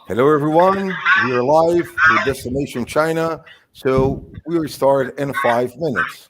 Hello, everyone. We are live with Destination China, so we will start in 5 minutes.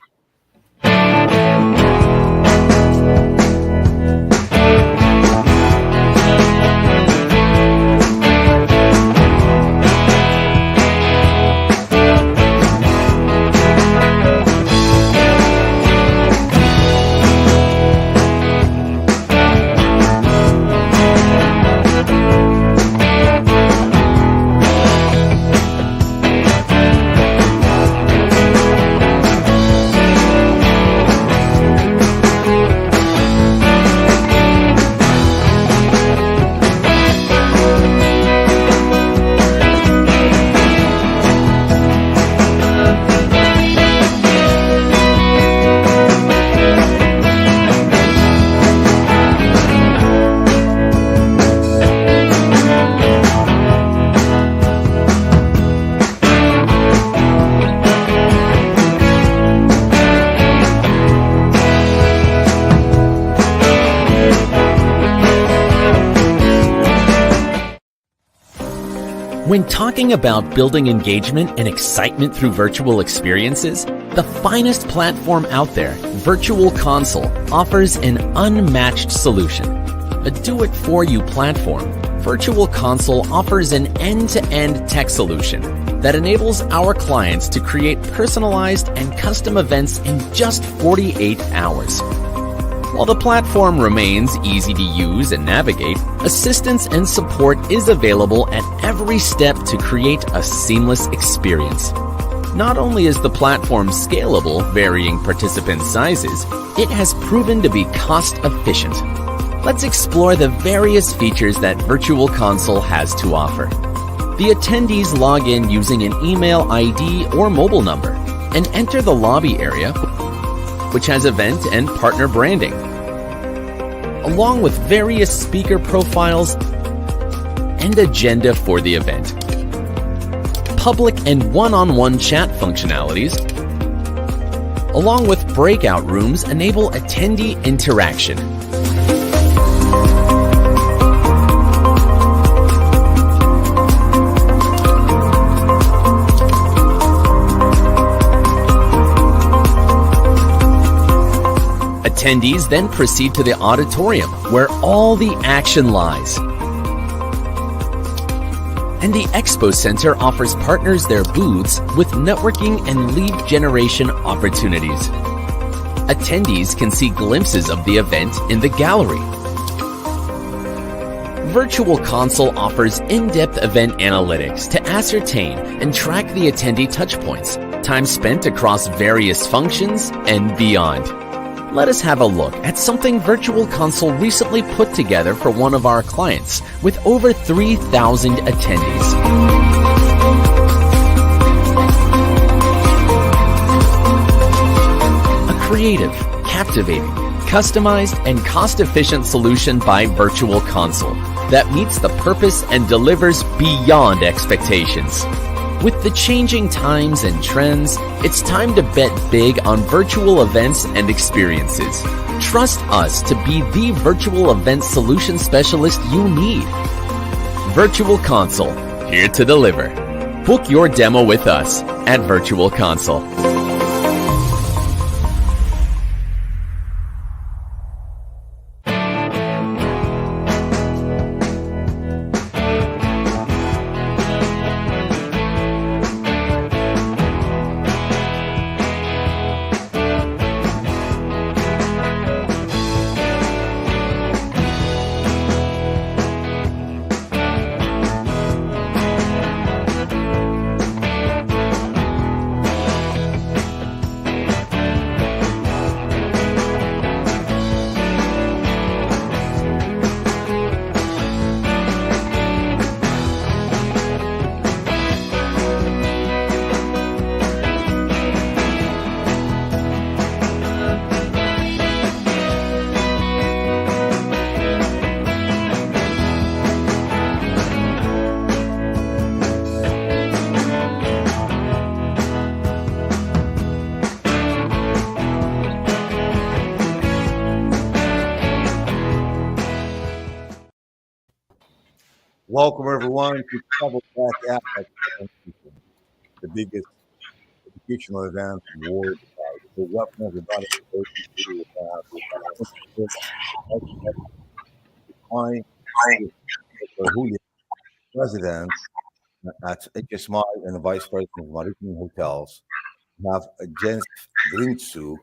When talking about building engagement and excitement through virtual experiences, the finest platform out there, Virtual Console, offers an unmatched solution. A do-it-for-you platform, Virtual Console offers an end-to-end tech solution that enables our clients to create personalized and custom events in just 48 hours. While the platform remains easy to use and navigate, assistance and support is available at every step to create a seamless experience. Not only is the platform scalable, varying participant sizes, it has proven to be cost-efficient. Let's explore the various features that Virtual Console has to offer. The attendees log in using an email ID or mobile number and enter the lobby area, which has event and partner branding, along with various speaker profiles and agenda for the event. Public and one-on-one chat functionalities, along with breakout rooms, enable attendee interaction. Attendees then proceed to the auditorium, where all the action lies. And the Expo Center offers partners their booths with networking and lead generation opportunities. Attendees can see glimpses of the event in the gallery. Virtual Console offers in-depth event analytics to ascertain and track the attendee touchpoints, time spent across various functions, and beyond. Let us have a look at something Virtual Console recently put together for one of our clients with over 3,000 attendees. A creative, captivating, customized, and cost-efficient solution by Virtual Console that meets the purpose and delivers beyond expectations. With the changing times and trends, it's time to bet big on virtual events and experiences. Trust us to be the virtual event solution specialist you need. Virtual Console, here to deliver. Book your demo with us at Virtual Console. Welcome everyone to TravelTech APAC, the biggest educational event in the world. So welcome everybody to this video with my Dr. Huilian, President at HSMAI and Vice President of Maritim Hotels. We have Gridsum,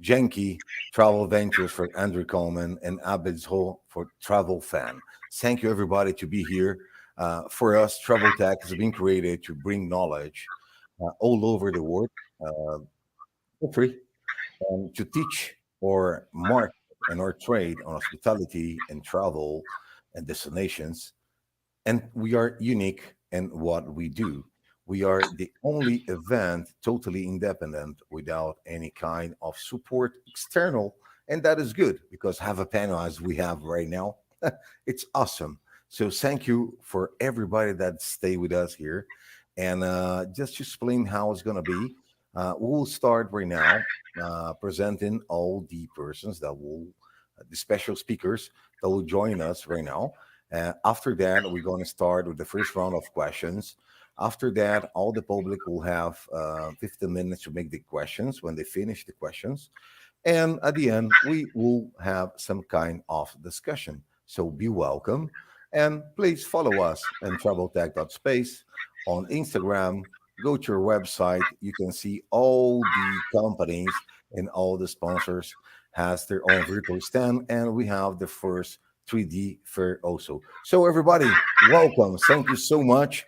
Genki, Travel Ventures for Andrew Colman, and Abel for TravelFlan. Thank you everybody to be here. For us, TravelTech has been created to bring knowledge all over the world for free, and to teach or market and our trade on hospitality and travel and destinations. And we are unique in what we do. We are the only event totally independent without any kind of support external. And that is good because have a panel as we have right now. It's awesome. So thank you for everybody that stay with us here. And just to explain how it's going to be, we'll start right now presenting all the persons that will, the special speakers that will join us right now. After that, we're going to start with the first round of questions. After that, all the public will have 15 minutes to make the questions when they finish the questions. And at the end, we will have some kind of discussion. So be welcome. And please follow us on traveltech.space on Instagram. Go to our website. You can see all the companies and all the sponsors has their own virtual stand. And we have the first 3D fair also. So everybody, welcome. Thank you so much.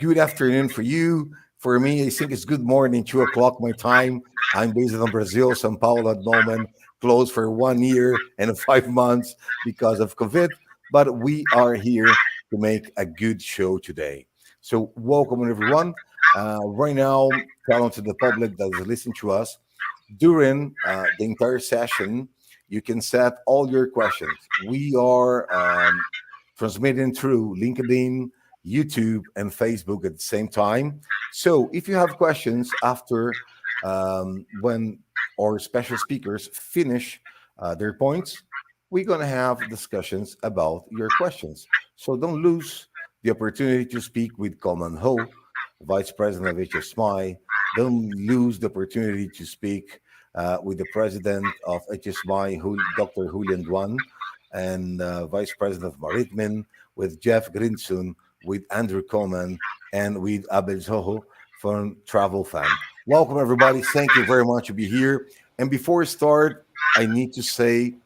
Good afternoon for you. For me, I think it's good morning, 2 o'clock my time. I'm based in Brazil, São Paulo at the moment, closed for 1 year and 5 months because of COVID. But we are here to make a good show today. So welcome everyone. Right now, tell to the public that is listening to us during the entire session. You can set all your questions. We are transmitting through LinkedIn, YouTube, and Facebook at the same time. So if you have questions after when our special speakers finish their points, we're going to have discussions about your questions. So don't lose the opportunity to speak with Colman Ho, Vice President of HSMAI. Don't lose the opportunity to speak with the President of HSMAI, Dr. Huilian Duan, and Vice President of Maritim, with Jeff Gridsum, with Andrew Cowen, and with Abel from TravelFlan. Welcome, everybody. Thank you very much to be here. And before we start, I need to say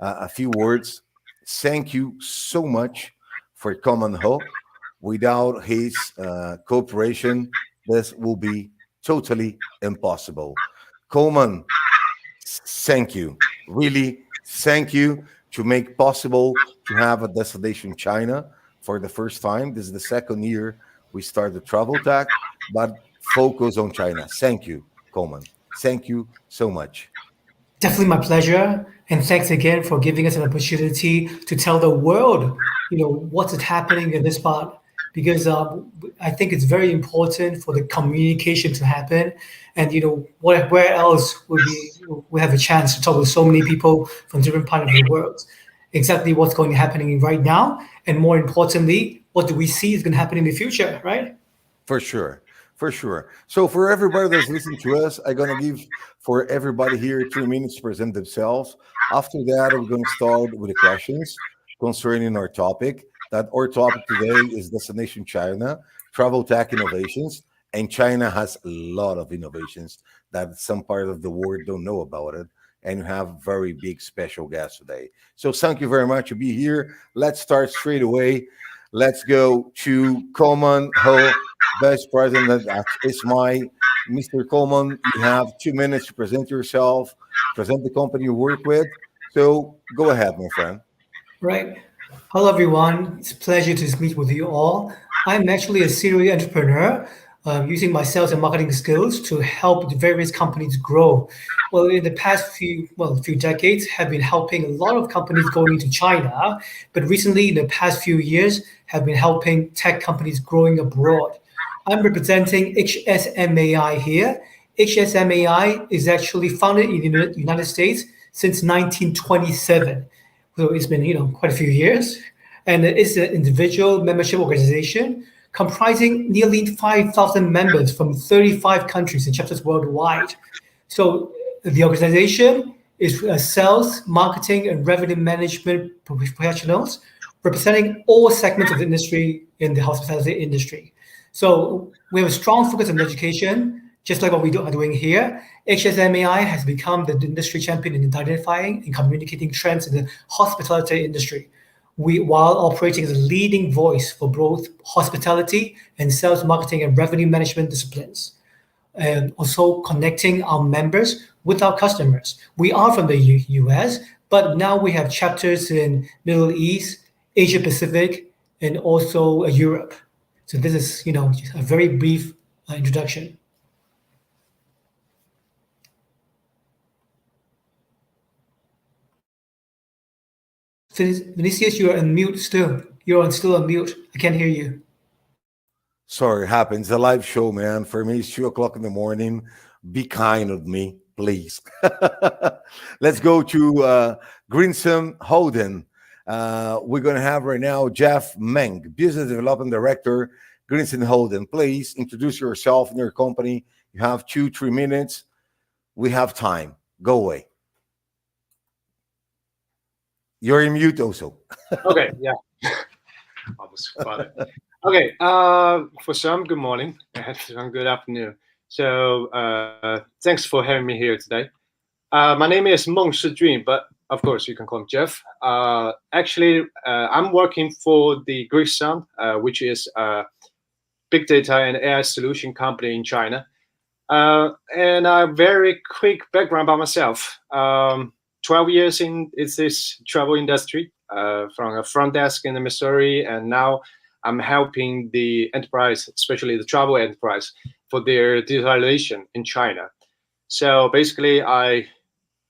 a few words. Thank you so much for Colman Ho. Without his cooperation, this will be totally impossible. Coleman, thank you. Really, thank you to make possible to have a destination China for the first time. This is the second year we started TravelTech, but focus on China. Thank you, Coleman. Thank you so much. Definitely my pleasure. And thanks again for giving us an opportunity to tell the world, what's happening in this part. Because I think it's very important for the communication to happen. And, where else would we have a chance to talk with so many people from different parts of the world? Exactly what's going to happening right now. And more importantly, what do we see is going to happen in the future, right? For sure. For sure. So for everybody that's listening to us, I'm going to give for everybody here 3 minutes to present themselves. After that, we're going to start with the questions concerning our topic. That our topic today is Destination China, Travel Tech Innovations. And China has a lot of innovations that some part of the world don't know about it. And you have very big special guests today. So thank you very much to be here. Let's start straight away. Let's go to Colman Ho, Vice President at HSMAI. Mr. Colman, you have 2 minutes to present yourself, present the company you work with. So go ahead, my friend. Right. Hello, everyone. It's a pleasure to meet with you all. I'm actually a serial entrepreneur using my sales and marketing skills to help the various companies grow. Well, in the past few decades, have been helping a lot of companies going into China, but recently, in the past few years, have been helping tech companies growing abroad. I'm representing HSMAI here. HSMAI is actually founded in the United States since 1927. So it's been, quite a few years. and it's an individual membership organization comprising nearly 5,000 members from 35 countries and chapters worldwide. So the organization is sales, marketing, and revenue management professionals representing all segments of the industry in the hospitality industry. So we have a strong focus on education, just like what we are doing here. HSMAI has become the industry champion in identifying and communicating trends in the hospitality industry, while operating as a leading voice for both hospitality and sales, marketing, and revenue management disciplines, and also connecting our members with our customers. We are from the US, but now we have chapters in Middle East, Asia Pacific, and also Europe. So this is, just a very brief introduction. Vinicius, you're on mute still. You're still on mute. I can't hear you. Sorry, it happens. A live show, man. For me, it's 2:00 in the morning. Be kind with me, please. Let's go to Gridsum Holden. We're going to have right now Jeff Meng, Business Development Director, Gridsum Holden. Please introduce yourself and your company. You have 2-3 minutes. We have time. Go away. You're in mute also. Okay, yeah. Almost got it. Okay, for some, good morning, and for some, good afternoon. So thanks for having me here today. My name is Meng, but of course you can call me Jeff. Actually, I'm working for the Gridsum, which is a big data and AI solution company in China. And a very quick background about myself. 12 years in this travel industry, from a front desk in Missouri, and now I'm helping the enterprise, especially the travel enterprise, for their digitalization in China. So basically, I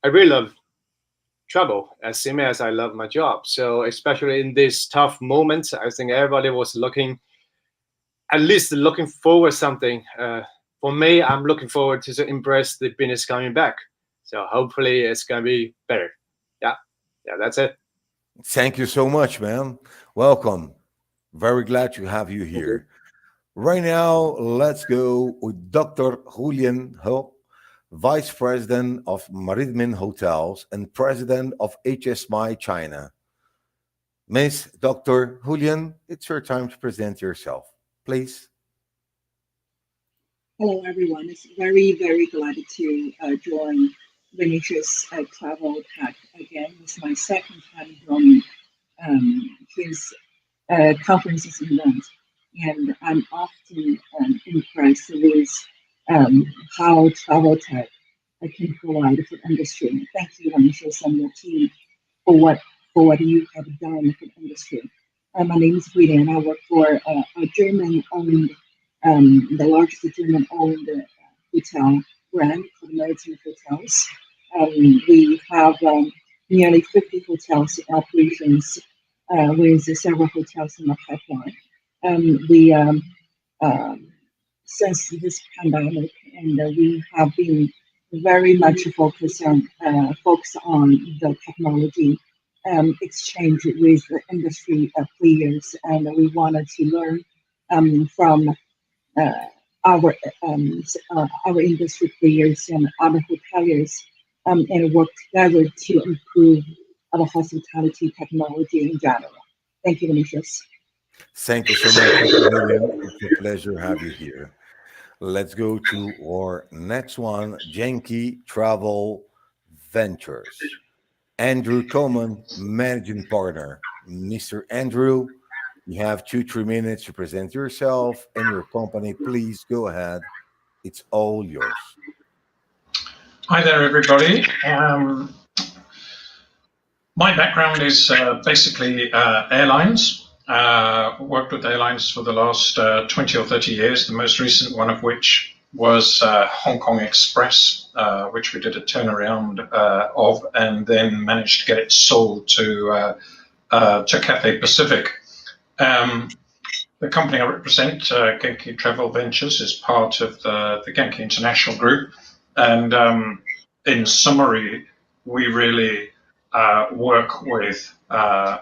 really love travel as same as I love my job. So especially in this tough moment, I think everybody was at least looking forward something. For me, I'm looking forward to embrace the business coming back. So hopefully it's going to be better. Yeah, that's it. Thank you so much, man. Welcome. Very glad to have you here. Right now, let's go with Dr. Colman Ho, Vice President of Maritim Hotels and President of HSMAI China. Miss Dr. Huilian, it's your time to present yourself, please. Hello, everyone. It's very, very glad to join Mauritius TravelTech again. It's my second time joining his conferences event, and I'm often impressed with how TravelTech can provide for the industry. Thank you, Mauritius, and your team for what you have done for the industry. My name is Huilian. I work for a German-owned, the largest German-owned hotel brand called Maritim Hotels. We have nearly 50 hotels in operations with several hotels in the pipeline. We since this pandemic, and we have been very much focused on the technology exchange with the industry players, and we wanted to learn from our industry players and other hoteliers, and work together to improve our hospitality technology in general. Thank you, Mauritius. Thank you so much, William. It's a pleasure to have you here. Let's go to our next one, Genki Travel Ventures. Andrew Coleman, Managing Partner. Mr. Andrew, you have 2-3 minutes to present yourself and your company. Please go ahead. It's all yours. Hi there, everybody. My background is basically airlines. Worked with airlines for the last 20 or 30 years, the most recent one of which was Hong Kong Express, which we did a turnaround of, and then managed to get it sold to Cathay Pacific. The company I represent, Genki Travel Ventures, is part of the Genki International Group. And in summary, we really work with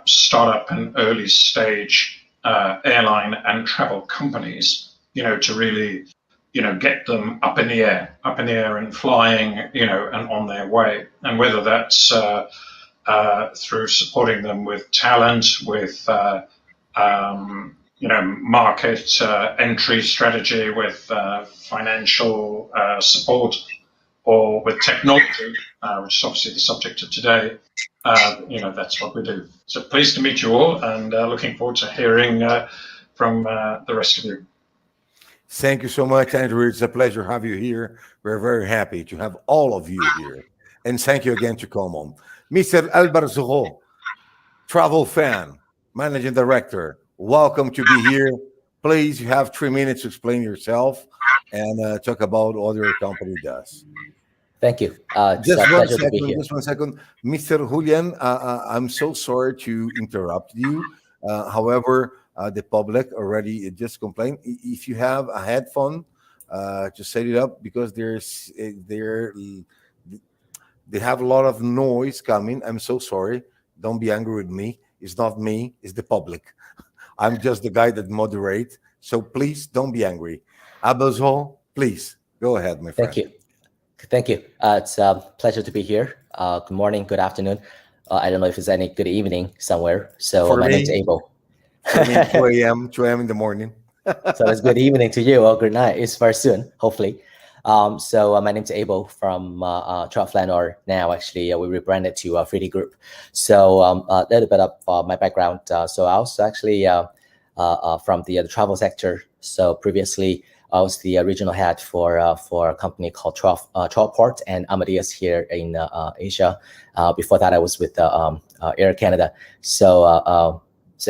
startup and early stage airline and travel companies, to really, get them up in the air and flying, and on their way. And whether that's through supporting them with talent, with market entry strategy, with financial support, or with technology, which is obviously the subject of today. That's what we do. So pleased to meet you all, and looking forward to hearing from the rest of you. Thank you so much, Andrew. It's a pleasure to have you here. We're very happy to have all of you here. And thank you again to Colman. Mr. Albert Zhao, TravelFlan, Managing Director, welcome to be here. Please, you have 3 minutes to explain yourself and talk about what your company does. Thank you. It's a pleasure to be here. Just 1 second. Mr. Huilian, I'm so sorry to interrupt you. However, the public already just complained. If you have a headphone, just set it up, because they have a lot of noise coming. I'm so sorry. Don't be angry with me. It's not me. It's the public. I'm just the guy that moderates. So please don't be angry. Abel, please go ahead, my friend. Thank you. It's a pleasure to be here. Good morning, good afternoon. I don't know if it's any good evening somewhere. So my name's Abel. For me, 2 a.m. in the morning. So it's good evening to you, or good night. It's very soon, hopefully. So my name's Abel from TravelFlan, or now actually we rebranded to 3D Group. So a little bit of my background. So I was actually from the travel sector. So previously I was the regional head for a company called Travelport and Amadeus here in Asia. Before that, I was with Air Canada. So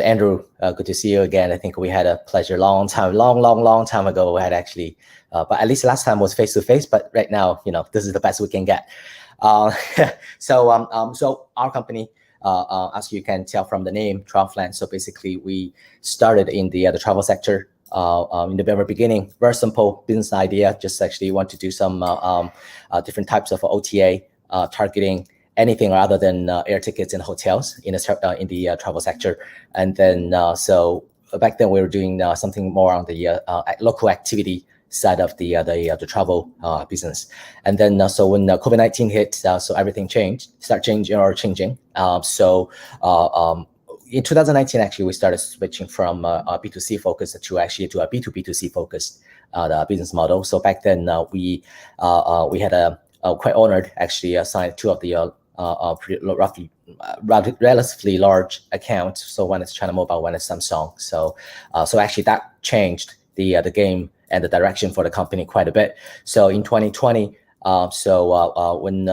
Andrew, good to see you again. I think we had a pleasure long time ago. We had actually, but at least last time was face to face. But right now, this is the best we can get. So our company, as you can tell from the name, TravelFlan. So basically, we started in the travel sector. In the very beginning, very simple business idea. Just actually want to do some different types of OTA targeting anything other than air tickets and hotels in the travel sector. And then so back then we were doing something more on the local activity side of the travel business. And then so when COVID-19 hit, so everything changing. In 2019, actually, we started switching from a B2C focus to actually to a B2B2C focused business model. So back then, we had a quite honored actually signed two of the relatively large accounts. So one is China Mobile, one is Samsung. So actually that changed the game and the direction for the company quite a bit. So in 2020, when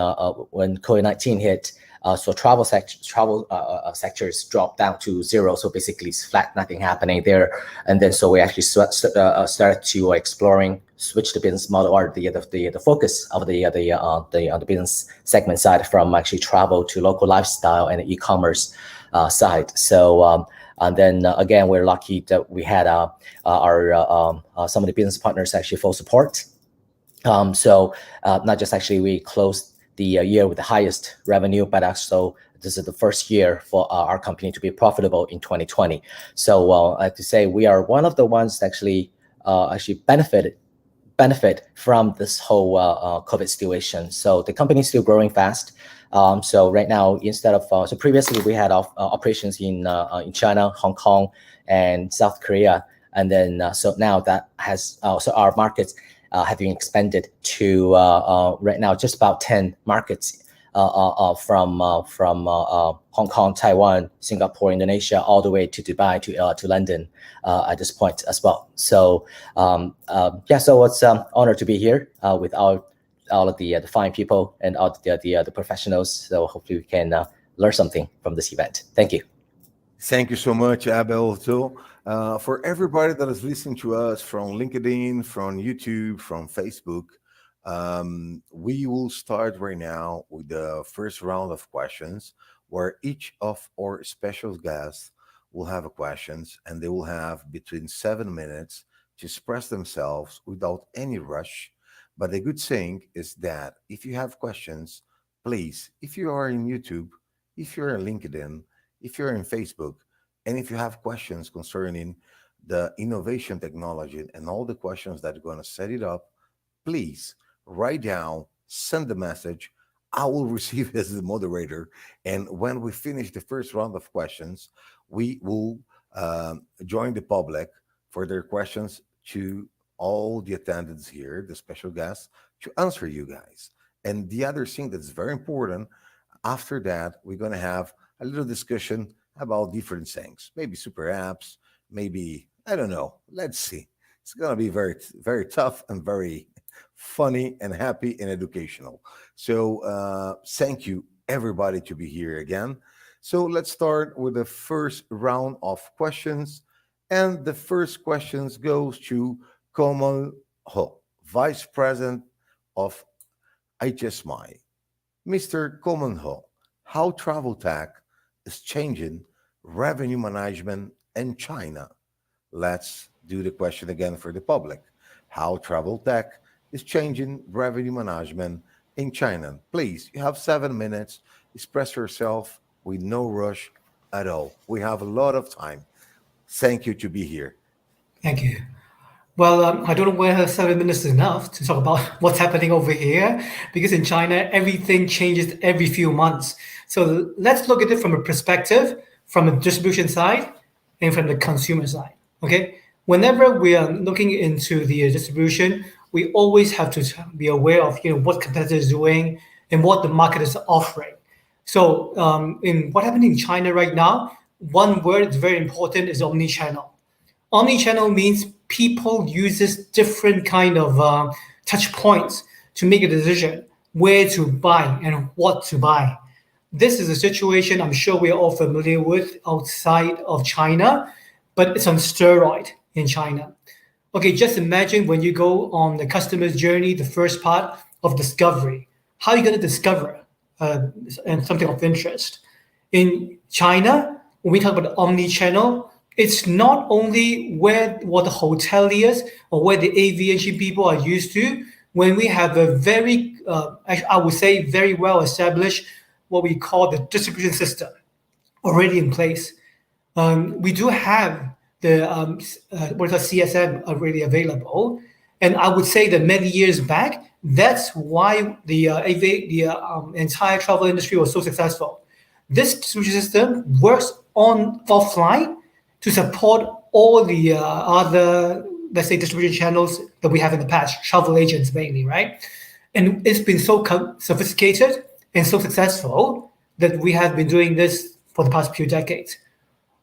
COVID-19 hit. So travel sectors dropped down to zero. So basically it's flat, nothing happening there. And then so we actually started to exploring, switch the business model or the focus of the business segment side from actually travel to local lifestyle and e-commerce side. So and then again, we're lucky that we had our some of the business partners actually full support. So not just actually we closed the year with the highest revenue, but also this is the first year for our company to be profitable in 2020. So I have to say we are one of the ones that actually benefit from this whole COVID situation. So the company is still growing fast. So right now, instead of so previously we had operations in China, Hong Kong, and South Korea, and then so now that has so our markets have been expanded to right now just about 10 markets from Hong Kong, Taiwan, Singapore, Indonesia, all the way to Dubai to London at this point as well. So so it's an honor to be here with all of the fine people and all the professionals. So hopefully we can learn something from this event. Thank you. Thank you so much, Abel. So, for everybody that is listening to us from LinkedIn, from YouTube, from Facebook, we will start right now with the first round of questions, where each of our special guests will have questions, and they will have between 7 minutes to express themselves without any rush. But the good thing is that if you have questions, please, if you are in YouTube, if you're on LinkedIn, if you're in Facebook, and if you have questions concerning the innovation technology and all the questions that are going to set it up, please write down, send the message. I will receive as the moderator. And when we finish the first round of questions, we will join the public for their questions to all the attendants here, the special guests, to answer you guys. And the other thing that's very important, after that, we're going to have a little discussion about different things, maybe super apps, maybe, I don't know. Let's see. It's going to be very, very tough and very funny and happy and educational. So thank you, everybody, to be here again. So let's start with the first round of questions. And the first questions goes to Colman Ho, Vice President of HSMAI. Mr. Colman Ho, how TravelTech is changing revenue management in China? Let's do the question again for the public. How TravelTech is changing revenue management in China? Please, you have 7 minutes. Express yourself with no rush at all. We have a lot of time. Thank you to be here. Thank you. Well, I don't know whether 7 minutes is enough to talk about what's happening over here, because in China, everything changes every few months. So let's look at it from a perspective, from a distribution side and from the consumer side, okay? Whenever we are looking into the distribution, we always have to be aware of what competitors are doing and what the market is offering. So in what happened in China right now, one word that's very important is omni-channel. Omni-channel means people uses different kind of touch points to make a decision where to buy and what to buy. This is a situation I'm sure we're all familiar with outside of China, but it's on steroid in China. Okay, just imagine when you go on the customer's journey, the first part of discovery. How are you going to discover and something of interest? In China, when we talk about omni-channel, it's not only what the hoteliers or where the aviation people are used to. When we have a very, I would say, very well established, what we call the distribution system already in place. We do have the what we call CSM already available, and I would say that many years back, that's why the entire travel industry was so successful. This distribution system works offline to support all the other, let's say, distribution channels that we have in the past, travel agents mainly, right? And it's been so sophisticated and so successful that we have been doing this for the past few decades.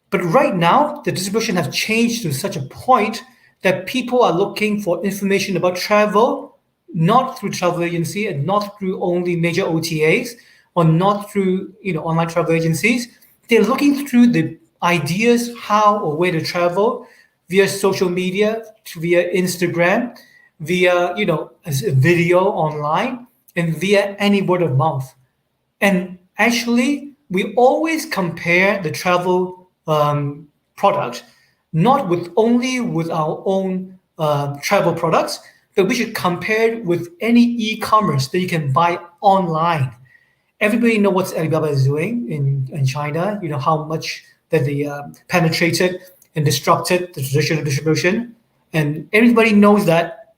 But right now, the distribution has changed to such a point that people are looking for information about travel, not through travel agency and not through only major OTAs or not through online travel agencies. They're looking through the ideas how or where to travel via social media, via Instagram, via video online, and via any word of mouth. And actually, we always compare the travel product not only with our own travel products, but we should compare it with any e-commerce that you can buy online. Everybody knows what Alibaba is doing in China. You know how much that they penetrated and disrupted the traditional distribution. And everybody knows that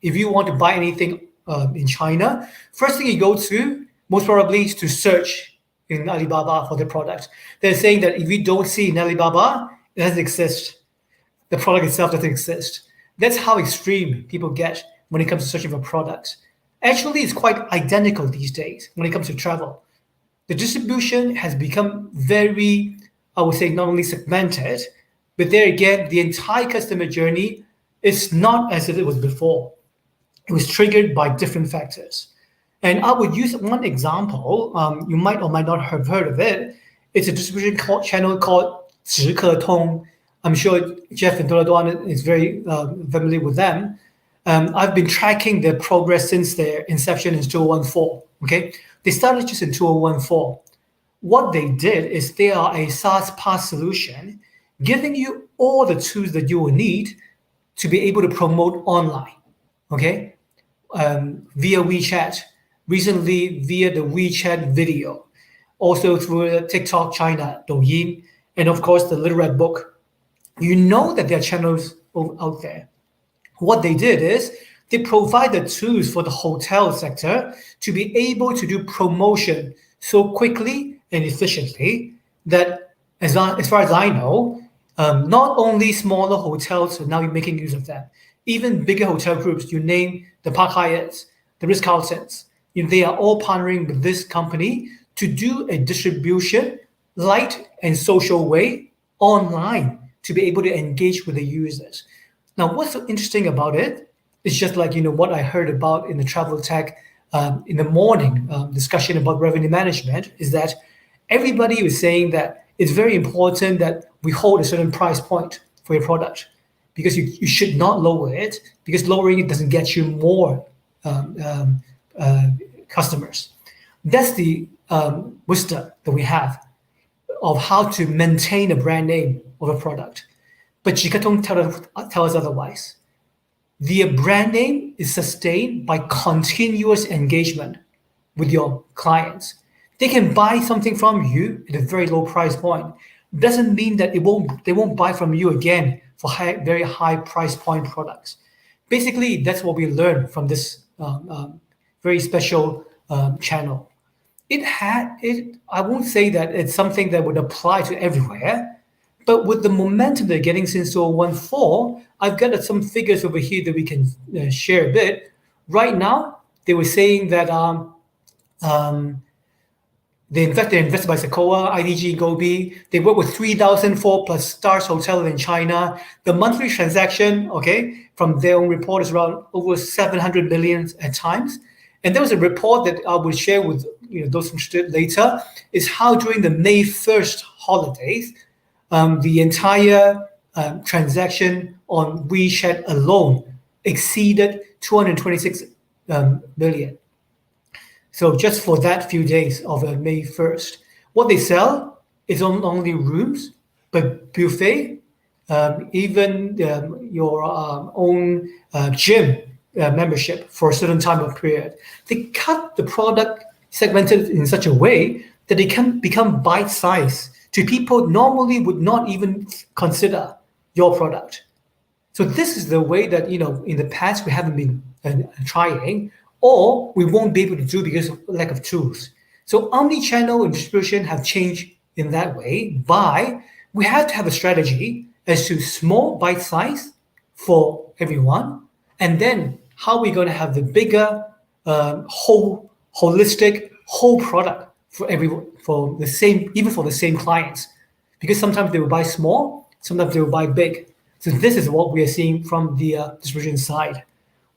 if you want to buy anything in China, first thing you go to, most probably, is to search in Alibaba for the product. They're saying that if you don't see in Alibaba, it doesn't exist. The product itself doesn't exist. That's how extreme people get when it comes to searching for products. Actually, it's quite identical these days when it comes to travel. The distribution has become very, I would say, not only segmented, but there again, the entire customer journey is not as it was before. It was triggered by different factors. And I would use one example. You might or might not have heard of it. It's a distribution channel called 直客通. I'm sure Jeff and Duan is very familiar with them. I've been tracking their progress since their inception in 2014. Okay, they started just in 2014. What they did is they are a SaaS PaaS solution, giving you all the tools that you will need to be able to promote online. Okay, via WeChat, recently via the WeChat video, also through TikTok, China, Douyin, and of course the Little Red Book. You know that there are channels out there. What they did is they provided tools for the hotel sector to be able to do promotion so quickly and efficiently that, as far as I know, not only smaller hotels are now making use of that. Even bigger hotel groups, you name the Park Hyatts, the Ritz-Carltons, they are all partnering with this company to do a distribution, light and social way online to be able to engage with the users. Now, what's so interesting about it is just like what I heard about in the Traveltech in the morning discussion about revenue management is that everybody was saying that it's very important that we hold a certain price point for your product because you should not lower it because lowering it doesn't get you more customers. That's the wisdom that we have of how to maintain a brand name of a product. But Jikatong tell us otherwise. The brand name is sustained by continuous engagement with your clients. They can buy something from you at a very low price point. Doesn't mean that they won't buy from you again for very high price point products. Basically, that's what we learned from this very special channel. I won't say that it's something that would apply to everywhere, but with the momentum they're getting since 2014, I've got some figures over here that we can share a bit. Right now, they were saying that they invested by Sequoia, IDG, Gobi. They work with 3,004 plus stars hotel in China. The monthly transaction, from their own report is around over 700 million at times. And there was a report that I will share with those interested later, is how during the May 1st holidays, the entire transaction on WeChat alone exceeded 226 million. So just for that few days of May 1st, what they sell is not only rooms, but buffet, even your own gym membership for a certain time of period. They cut the product segmented in such a way that they can become bite-sized to people normally would not even consider your product. So this is the way that in the past we haven't been trying, or we won't be able to do because of lack of tools. So omni-channel and distribution have changed in that way by we have to have a strategy as to small bite size for everyone, and then how we're going to have the bigger holistic whole product for everyone, for the same clients, because sometimes they will buy small, sometimes they will buy big. So this is what we are seeing from the distribution side.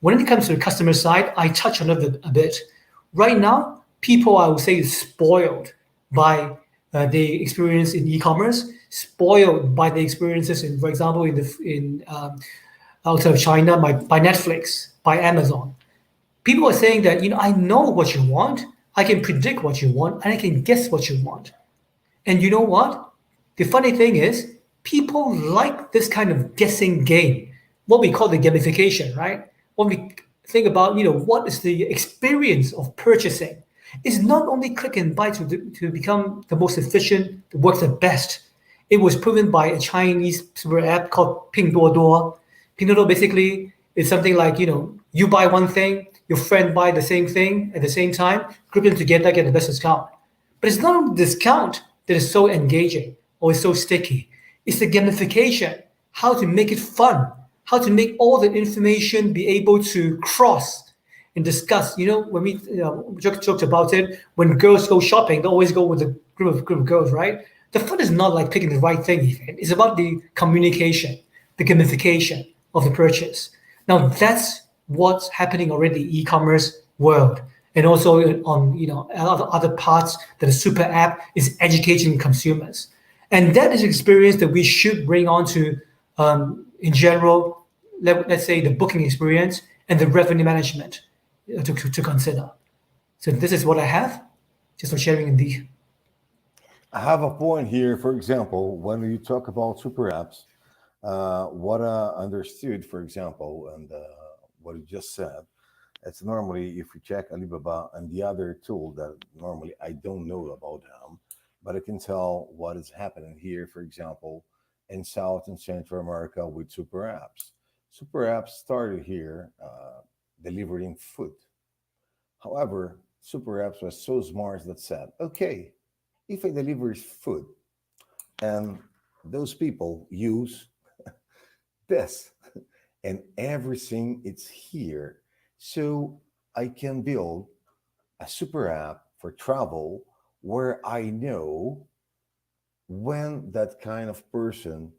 When it comes to the customer side, I touch on it a bit. Right now, people, I would say, is spoiled by the experience in e-commerce, spoiled by the experiences in, for example, outside of China, by Netflix, by Amazon. People are saying that, I know what you want, I can predict what you want, and I can guess what you want. And you know what? The funny thing is, people like this kind of guessing game, what we call the gamification, right? When we think about, what is the experience of purchasing, it's not only click and buy to become the most efficient, that works the best. It was proven by a Chinese super app called Pinduoduo. Pinduoduo basically is something like, you buy one thing, your friend buy the same thing at the same time, group them together, get the best discount. But it's not only discount that is so engaging or is so sticky. It's the gamification, how to make it fun, how to make all the information be able to cross and discuss. When we joked about it, when girls go shopping, they always go with a group of girls, right? The fun is not like picking the right thing even. It's about the communication, the gamification of the purchase. Now that's what's happening already in the e-commerce world, and also on other parts that a super app is educating consumers. And that is an experience that we should bring on to, in general, let's say the booking experience and the revenue management to consider. So this is what I have, just for sharing indeed. I have a point here. For example, when you talk about super apps, what I understood, for example, and what you just said, It's normally, if you check Alibaba and the other tool that normally I don't know about them, but I can tell what is happening here, for example, in South and Central America with super apps. Super apps started here delivering food. However, super apps was so smart that said, okay, if I deliver food and those people use this and everything it's here, so I can build a super app for travel where I know when that kind of person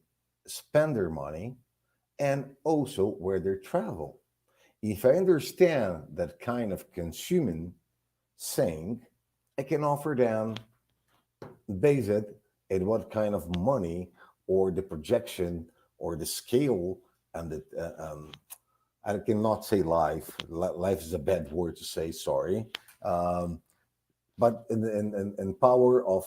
spend their money and also where they travel. If I understand that kind of consuming thing, I can offer them based on what kind of money or the projection or the scale and the I cannot say life. Life is a bad word to say. Sorry, but in power of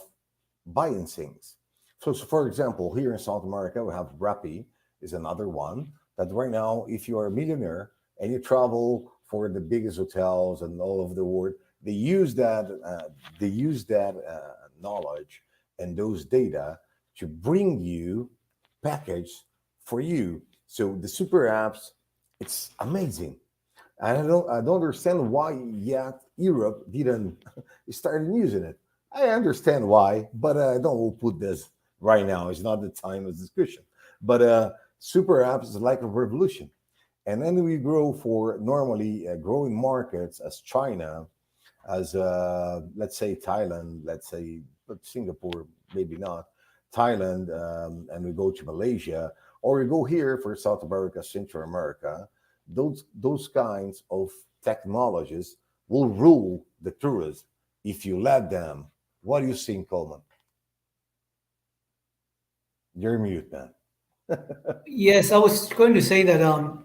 buying things. So, for example, here in South America, we have Rappi is another one that right now, if you are a millionaire and you travel for the biggest hotels and all over the world, they use that knowledge and those data to bring you package for you. So the super apps, it's amazing. I don't understand why yet Europe didn't start using it. I understand why, but I don't put this right now. It's not the time of discussion. But super apps is like a revolution. And then we grow for normally growing markets as China, as let's say Thailand, let's say but Singapore, maybe not, Thailand, and we go to Malaysia, or we go here for South America, Central America. Those kinds of technologies will rule the tourism if you let them. What do you think, Colman? You're mute, man. Yes, I was going to say that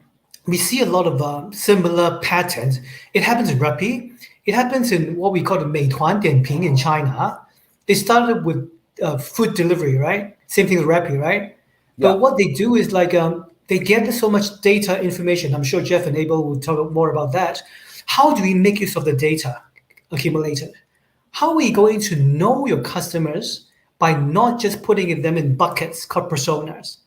we see a lot of similar patterns. It happens in Rappi. It happens in what we call the Meituan Dianping in China. They started with food delivery, right? Same thing with Rappi, right? Yeah. But what they do is like they get so much data information. I'm sure Jeff and Abel will talk more about that. How do we make use of the data accumulated? How are we going to know your customers by not just putting them in buckets called personas?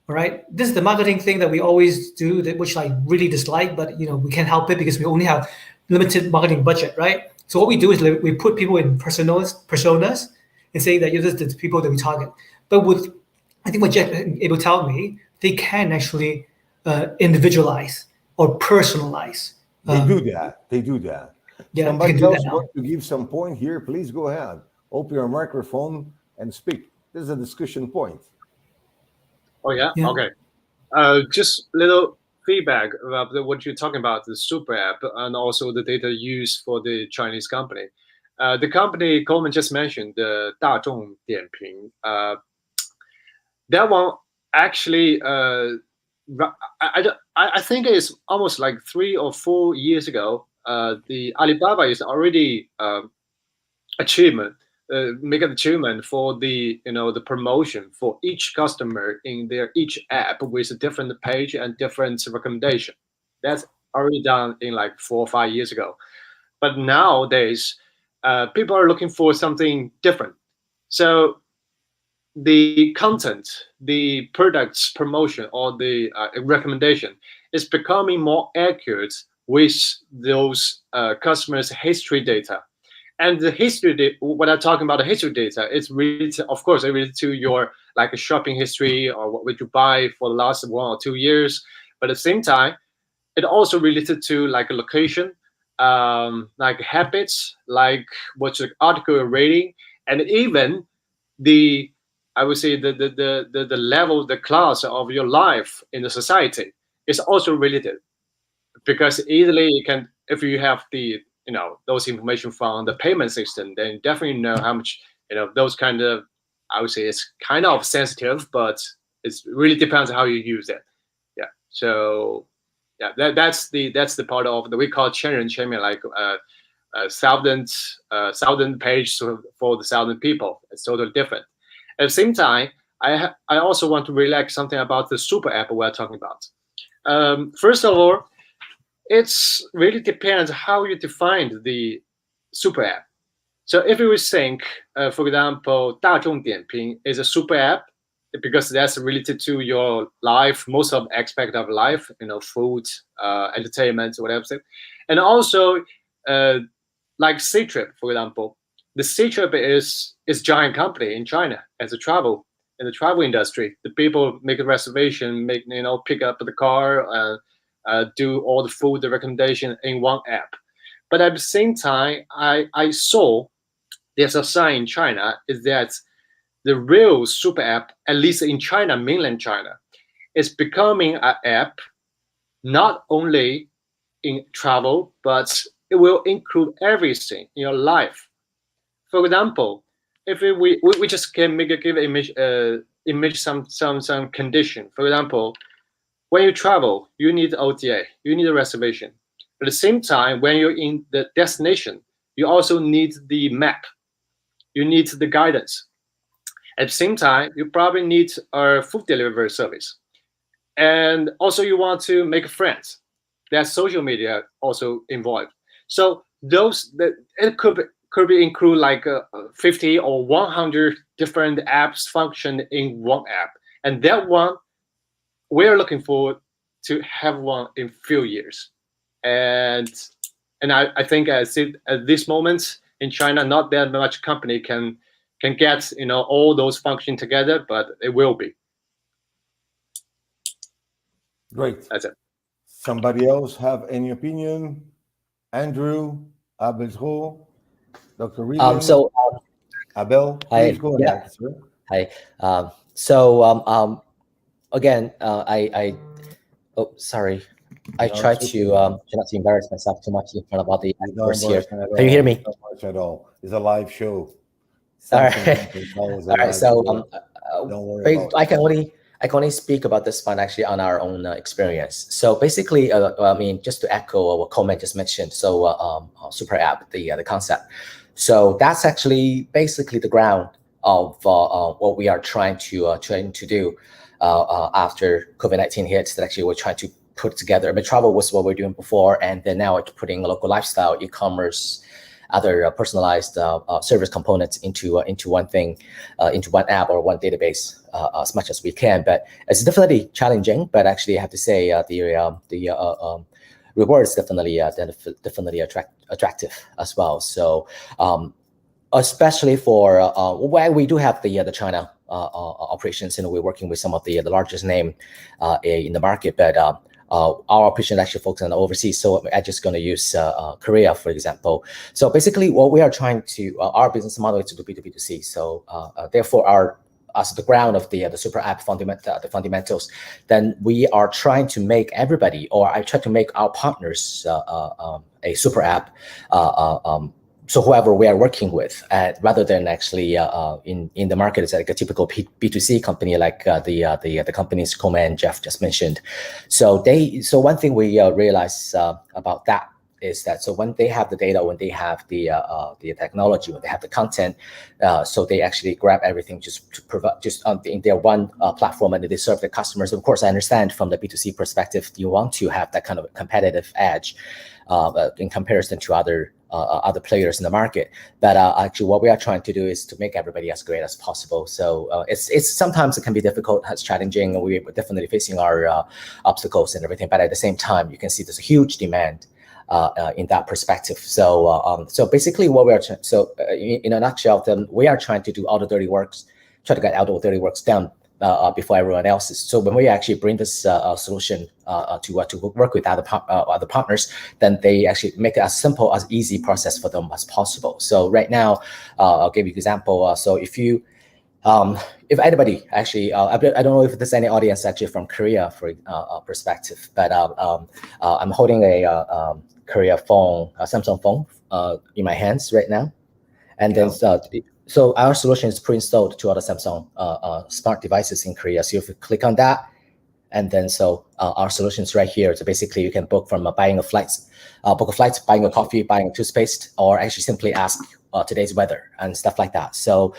All right, this is the marketing thing that we always do, which I really dislike, but we can't help it because we only have limited marketing budget, right? So what we do is we put people in personas and say that this is the people that we target. But with, I think what Jeff and Abel tell me, they can actually individualize or personalize. They do that. They do that. Yeah, Somebody they can do else that now. want to give some point here? Please go ahead. Open your microphone and speak. This is a discussion point. Oh yeah. Yeah. Okay. Just little feedback about what you're talking about, the super app and also the data used for the Chinese company. The company Coleman just mentioned, the 大众点评, that one actually, I think it's almost like 3 or 4 years ago. The Alibaba is already make an achievement for the the promotion for each customer in their each app with a different page and different recommendation. That's already done in like 4 or 5 years ago. But nowadays, people are looking for something different. So the content, the product's promotion or the recommendation is becoming more accurate with those customers' history data. And the history, when I'm talking about the history data, it's related, of course, related to your like a shopping history or what would you buy for the last 1 or 2 years. But at the same time, it also related to like a location, like habits, like what's the article you're reading, and even the I would say the level, the class of your life in the society is also related, because easily you can, if you have the those information from the payment system, then you definitely know how much those kind of, I would say it's kind of sensitive, but it really depends on how you use it. Yeah. So yeah, that's the part of the we call Chen like thousand page for the 1,000 people. It's totally different. At the same time, I also want to relax something about the super app we're talking about. First of all, it's really depends how you define the super app. So if you think, for example, 大众点评 is a super app because that's related to your life, most of aspect of life, food, entertainment, whatever. And also, like Ctrip, for example, the Ctrip is giant company in China as a travel in the travel industry. The people make a reservation, pick up the car, do all the food, the recommendation in one app. But at the same time, I saw there's a sign in China is that the real super app, at least in China, mainland China, is becoming an app not only in travel, but it will include everything in your life. For example, if we just can give image some condition. For example, when you travel, you need OTA, you need a reservation. At the same time, when you're in the destination, you also need the map. You need the guidance. At the same time, you probably need a food delivery service. And also you want to make friends. There's social media also involved. So it could be include like 50 or 100 different apps function in one app. And that one, we're looking forward to have one in few years. And I think at this moment in China, not that much company can get all those functions together, but it will be. Great. That's it. Somebody else have any opinion? Andrew, Abel, Dr. Huilian, Abel, please go ahead, sir. Hi. Again, sorry. I try to not to embarrass myself too much in front of all the actors here. Can you hear me? Not much at all. It's a live show. All right. All right. So don't worry about I can only speak about this one actually on our own experience. So basically, I mean, just to echo what Colman just mentioned. So super app, the concept. So that's actually basically the ground of what we are trying to do after COVID-19 hits. That actually we're trying to put together. I mean, travel was what we're doing before, and then now it's putting local lifestyle, e-commerce, other personalized service components into one thing, into one app or one database as much as we can. But it's definitely challenging. But actually, I have to say the rewards definitely attractive as well. So especially for where we do have the China operations, we're working with some of the largest name in the market, but our operation actually focuses on overseas. So I'm just going to use Korea, for example. So basically what we are trying to, our business model is to do B2B2C. So therefore as the ground of the super app the fundamentals, then we are trying to make everybody, or I try to make our partners a super app. So whoever we are working with, rather than actually in the market, it's like a typical B2C company like the companies Colman and Jeff just mentioned. So one thing we realize about that is that so when they have the data, when they have the technology, when they have the content, so they actually grab everything just to provide in their one platform, and they serve their customers. Of course, I understand from the B2C perspective, you want to have that kind of competitive edge in comparison to other players in the market. But actually what we are trying to do is to make everybody as great as possible. So it's sometimes it can be difficult, it's challenging. We're definitely facing our obstacles and everything. But at the same time, you can see there's a huge demand in that perspective. So basically what we are in a nutshell, then we are trying to do all the dirty works, try to get all the dirty works done before everyone else is. So when we actually bring this solution to work with other partners, then they actually make it as simple as easy process for them as possible. So right now, I'll give you an example. So if anybody actually, I don't know if there's any audience actually from Korea for perspective, but I'm holding a Korea phone, a Samsung phone in my hands right now, and then so our solution is pre-installed to other Samsung smart devices in Korea. So if you click on that, and then our solution is right here. So basically you can book from buying a flight, buying a coffee, buying a toothpaste, or actually simply ask today's weather and stuff like that. So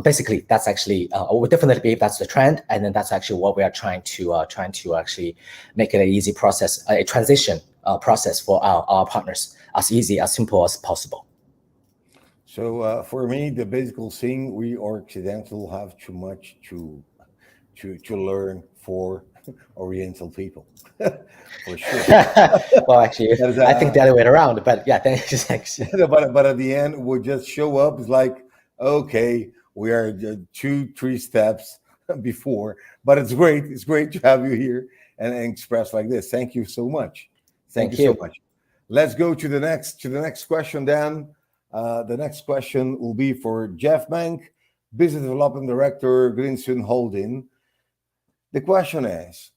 basically that's actually, we definitely believe that's the trend. And then that's actually what we are trying to actually make it an easy process, a transition process for our partners as easy, as simple as possible. So for me, the basic thing, we Occidental have too much to learn for Oriental people, for sure. Well, actually, I think the other way around. But yeah, thanks. But at the end, we'll just show up. It's like, okay, we are 2-3 steps before. But it's great. It's great to have you here and express like this. Thank you so much. Thank you so much. Let's go to the next question, Dan. The next question will be for Jeff Meng, Business Development Director, Gridsum Holding. The question is,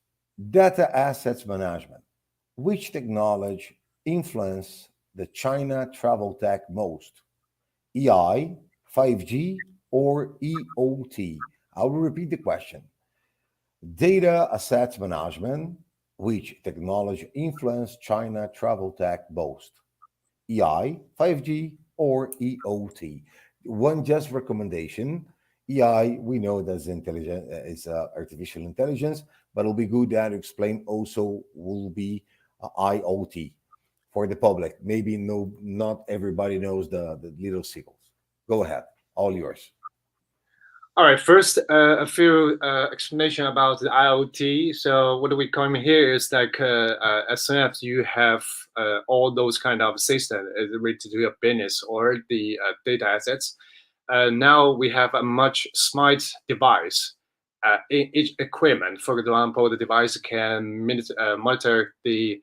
data assets management. Which technology influence the China Traveltech most? EI, 5G, or EOT? I will repeat the question. Data assets management. Which technology influence China Traveltech most? EI, 5G, or EOT? One just recommendation. EI, we know that's intelligent, is artificial intelligence, but it'll be good to explain also will be IoT for the public. Maybe not everybody knows the little signals. Go ahead, all yours. All right, first, a few explanation about the IoT. So what we come here is like as soon as you have all those kind of systems related to your business or the data assets, now we have a much smart device in each equipment. For example, the device can monitor the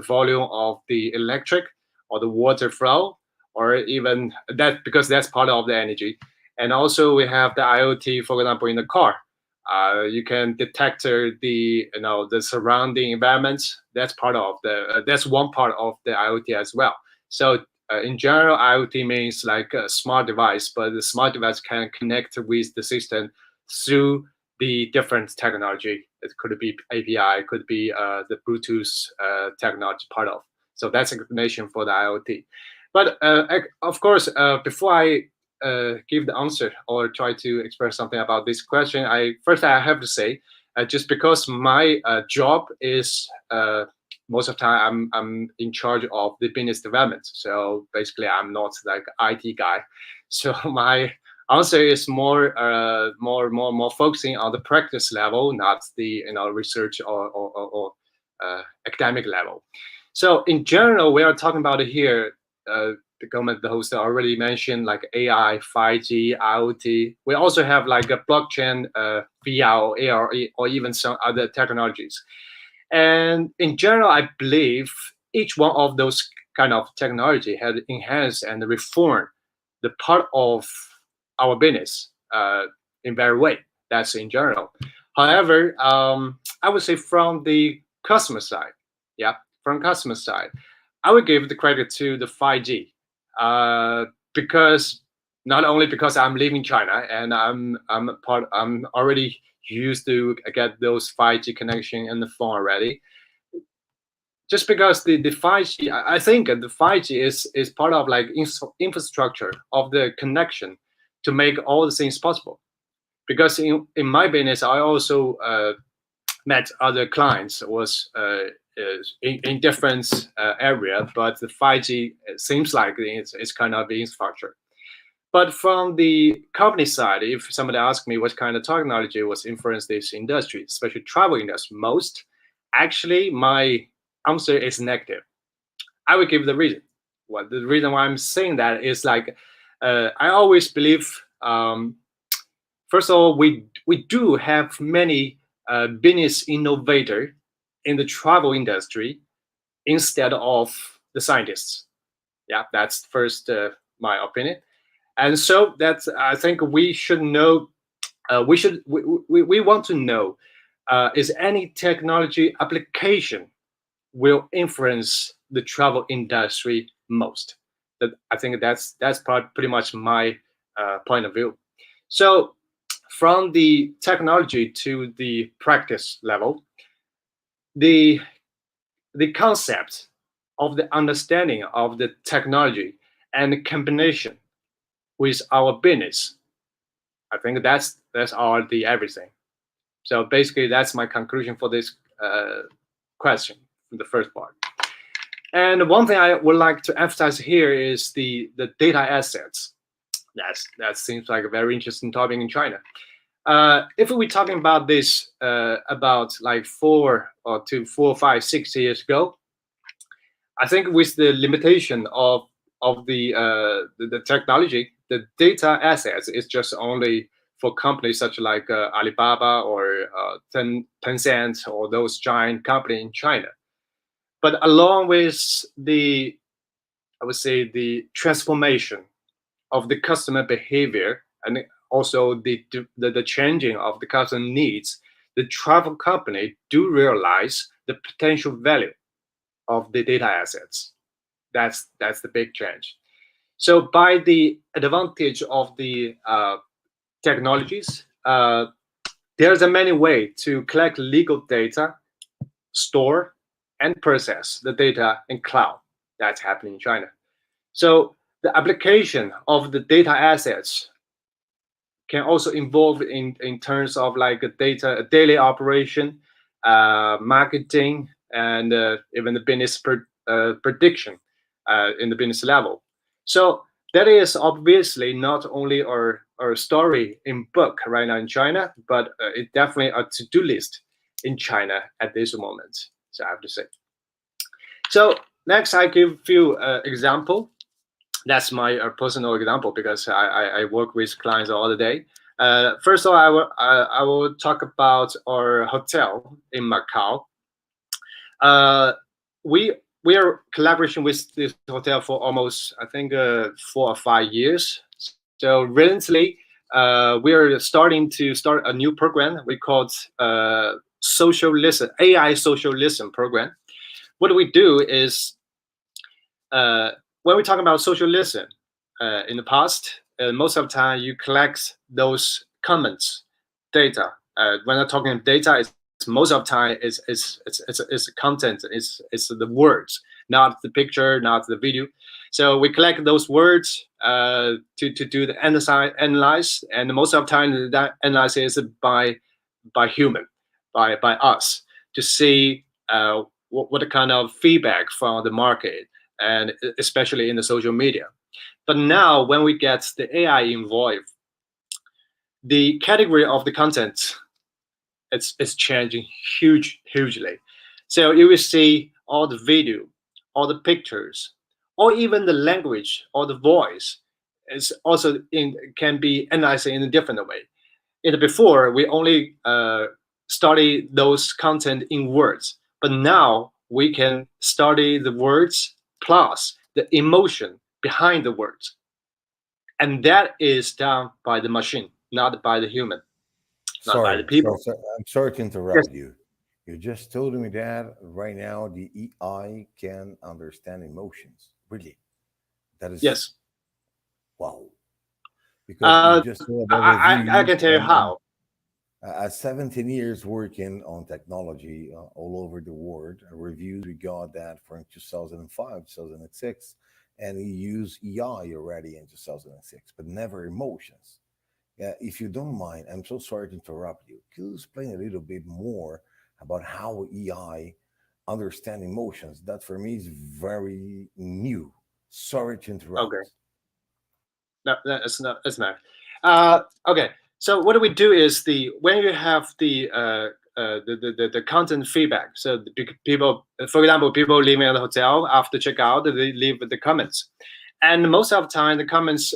volume of the electric or the water flow, or even that, because that's part of the energy. And also we have the IoT, for example, in the car. You can detect the surrounding environment. That's part of that's one part of the IoT as well. So in general, IoT means like a smart device, but the smart device can connect with the system through the different technology. It could be API, could be the Bluetooth technology part of. So that's explanation for the IoT. But of course, before I give the answer or try to express something about this question, I have to say, just because my job is most of the time I'm in charge of the business development. So basically, I'm not like IT guy. So my answer is more focusing on the practice level, not the research or academic level. So in general, we are talking about it here. The host already mentioned like AI, 5G, IoT. We also have like a blockchain, VR, AR, or even some other technologies. And in general, I believe each one of those kind of technology has enhanced and reformed the part of our business in very way. That's in general. However, I would say from the customer side, I would give the credit to the 5G. Because not only because I'm living China and I'm already used to get those 5G connection in the phone already. Just because the 5G, I think the 5G is part of like infrastructure of the connection to make all the things possible. Because in my business, I also met other clients was in different area, but the 5G seems like it's kind of the infrastructure. But from the company side, if somebody asks me what kind of technology was influenced this industry, especially travel industry most, actually my answer is negative. I will give the reason. Well, the reason why I'm saying that is like I always believe. First of all, we do have many business innovator in the travel industry instead of the scientists. Yeah, that's first my opinion. And so that's, I think we should know, we want to know, is any technology application will influence the travel industry most? That I think that's pretty much my point of view. So from the technology to the practice level, the concept of the understanding of the technology and the combination with our business, I think that's all the everything. So basically, that's my conclusion for this question, the first part. And one thing I would like to emphasize here is the data assets. That seems like a very interesting topic in China. If we're talking about this about like 4 or 5, 6 years ago, I think with the limitation of the technology, the data assets is just only for companies such like Alibaba or Tencent or those giant companies in China. But along with the, I would say, the transformation of the customer behavior and also the changing of the customer needs, the travel company do realize the potential value of the data assets. That's the big change. So by the advantage of the technologies, there's a many way to collect legal data, store and process the data in cloud. That's happening in China. So the application of the data assets can also involve in terms of like a daily operation, marketing, and even the business prediction in the business level. So that is obviously not only our story in book right now in China, but it definitely a to-do list in China at this moment. So I have to say. So next, I give you example. That's my personal example because I work with clients all the day. First of all, I will talk about our hotel in Macau. We are collaboration with this hotel for almost, I think, 4 or 5 years. So recently, we are starting a new program we called social listen, AI social listen program. What we do is when we talk about social listen, in the past, most of the time you collect those comments, data. When I'm talking data, it's most of the time it's content, it's the words, not the picture, not the video. So we collect those words to do the analyze, and most of the time that analysis is by human, by us, to see what kind of feedback from the market, and especially in the social media. But now when we get the AI involved, the category of the content, it's changing hugely. So you will see all the video, all the pictures, or even the language or the voice is also can be analyzed in a different way. Before, we only study those content in words, but now we can study the words plus the emotion behind the words. And that is done by the machine, not by the human, not by the people. I'm sorry to interrupt you. You just told me that right now the AI can understand emotions. Really? That is... Yes. Wow. Because you just I can tell you how. 17 years working on technology all over the world, reviews we got that from 2005, 2006, and we use AI already in 2006, but never emotions. Yeah, if you don't mind, I'm so sorry to interrupt you. Could you explain a little bit more about how AI understand emotions? That for me is very new. Sorry to interrupt. Okay. No, it's not. It's not. Okay. So what do we do is when you have the content feedback. So the people, for example, people leaving at the hotel after checkout, they leave the comments, and most of the time the comments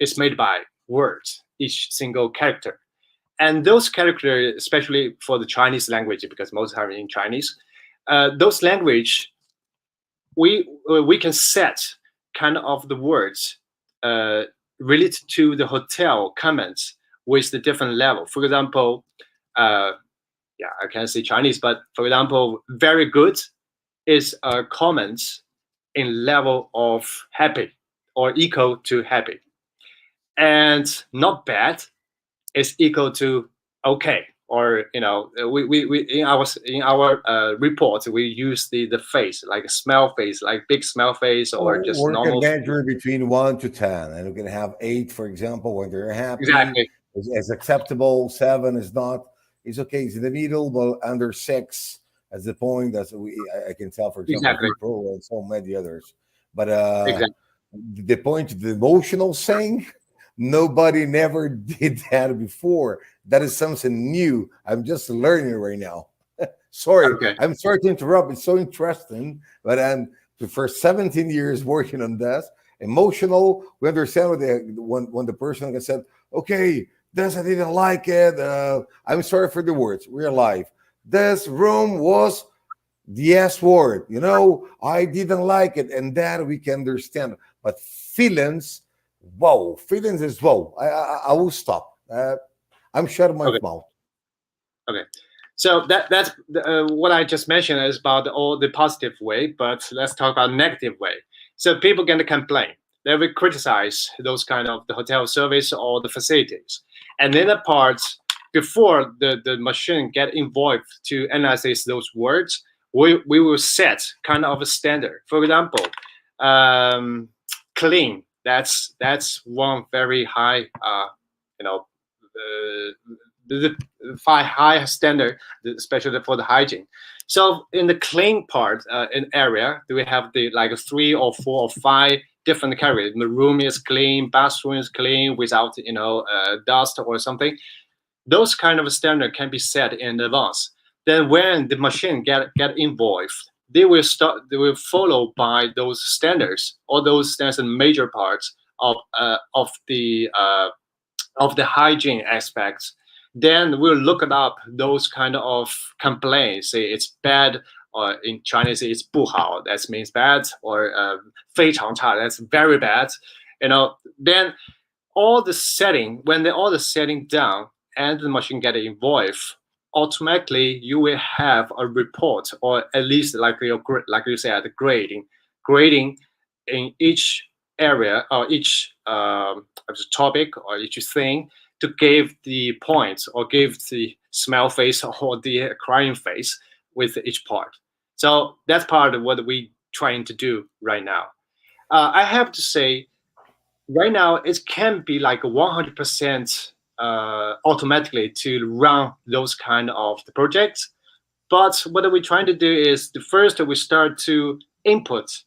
is made by words, each single character, and those characters, especially for the Chinese language, because most are in Chinese, those language we can set kind of the words related to the hotel comments with the different level. For example, I can't say Chinese, but for example, very good is comments in level of happy or equal to happy, and not bad is equal to okay. Or we in our report we use the face, like a smile face, like big smile face, or just normal. We can measure between 1 to 10, and we can have 8, for example, when they're happy. Exactly. Is acceptable. 7 is not. It's okay. It's in the middle, but under 6, That's the point. I can tell, for example, Exactly. Pro and so many others. But Exactly. the point, the emotional saying, nobody never did that before. That is something new. I'm just learning right now. Sorry, Okay. I'm sorry to interrupt. It's so interesting, but I'm for 17 years working on this. Emotional, we understand when the person said, "Okay, this I didn't like it. I'm sorry for the words. Real life. This room was the S word. I didn't like it, and that we can understand. But feelings, whoa, feelings is whoa. I will stop. I'm shutting my mouth. Okay. So that's what I just mentioned is about all the positive way, but let's talk about negative way. So people get to complain. They will criticize those kind of the hotel service or the facilities. And then the parts before the machine get involved to analyze those words, we will set kind of a standard. For example, clean. That's one very high, the high standard, especially for the hygiene. So in the clean part, in area, we have the like 3 or 4 or 5 different categories. The room is clean, bathroom is clean without dust or something. Those kind of standard can be set in advance. Then when the machine get involved, they will follow by those standards. All those standards and major parts of the hygiene aspects. Then we'll look it up those kind of complaints. Say it's bad, or in Chinese it's 不好, that means bad, or 非常差, that's very bad. Then all the setting, when all the setting down and the machine get involved, automatically you will have a report, or at least like you said, grading in each area or each topic or each thing, to give the points or give the smile face or the crying face with each part. So that's part of what we're trying to do right now. I have to say, right now it can be like 100% automatically to run those kind of the projects. But what we're trying to do is, first we start to input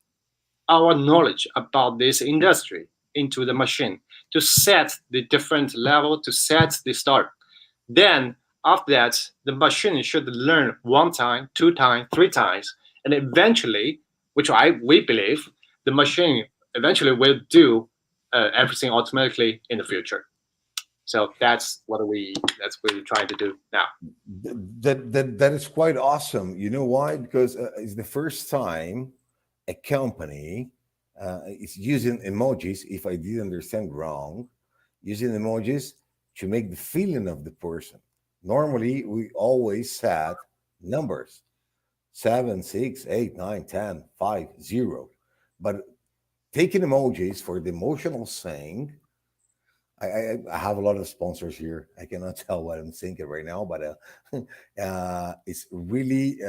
our knowledge about this industry into the machine, to set the different level, to set the start. Then after that, the machine should learn 1 time, 2 times, 3 times, and eventually, which we believe, the machine eventually will do everything automatically in the future. So that's what we're trying to do now. That is quite awesome. You know why? Because it's the first time a company is using emojis, if I didn't understand wrong, using emojis to make the feeling of the person. Normally, we always set numbers, 7, 6, 8, 9, 10, 5, 0. But taking emojis for the emotional saying, I have a lot of sponsors here. I cannot tell what I'm thinking right now, but it's really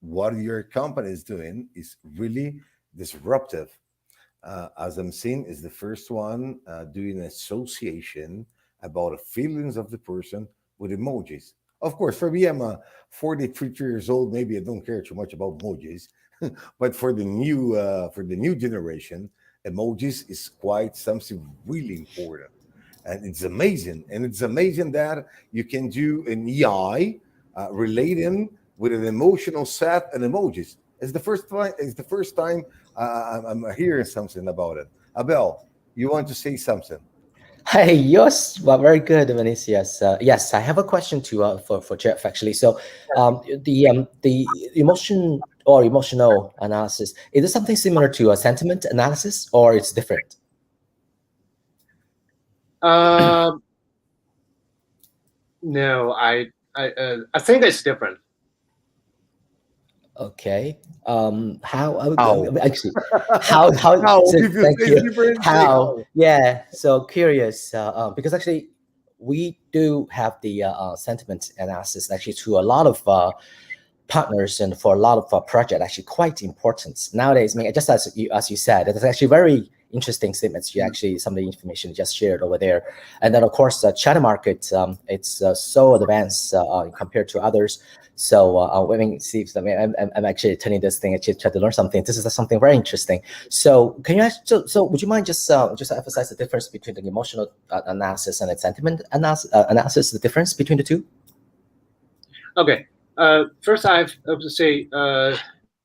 what your company is doing is really disruptive. As I'm seeing, is the first one doing an association about the feelings of the person with emojis. Of course, for me, I'm 43 years old. Maybe I don't care too much about emojis, but for the new generation, emojis is quite something really important, and it's amazing. And it's amazing that you can do an EI relating with an emotional set and emojis. It's the first time I'm hearing something about it. Abel, you want to say something? Hey, yes, well, very good, Vinicius. Yes, I have a question for Jeff actually. So, the emotion or emotional analysis, is it something similar to a sentiment analysis, or it's different? No, I think it's different. Okay. Actually, how thank you. How? Yeah. So curious, because actually we do have the sentiment analysis actually to a lot of partners and for a lot of projects, actually quite important nowadays. I mean, just as you said, it's actually very interesting statements you actually, some of the information you just shared over there. And then of course, the China market, it's so advanced compared to others. So I mean, see, I'm actually attending this thing. I try to learn something. This is something very interesting. So can you so would you mind just emphasize the difference between the emotional analysis and the sentiment analysis, the difference between the two? Okay. First, I have to say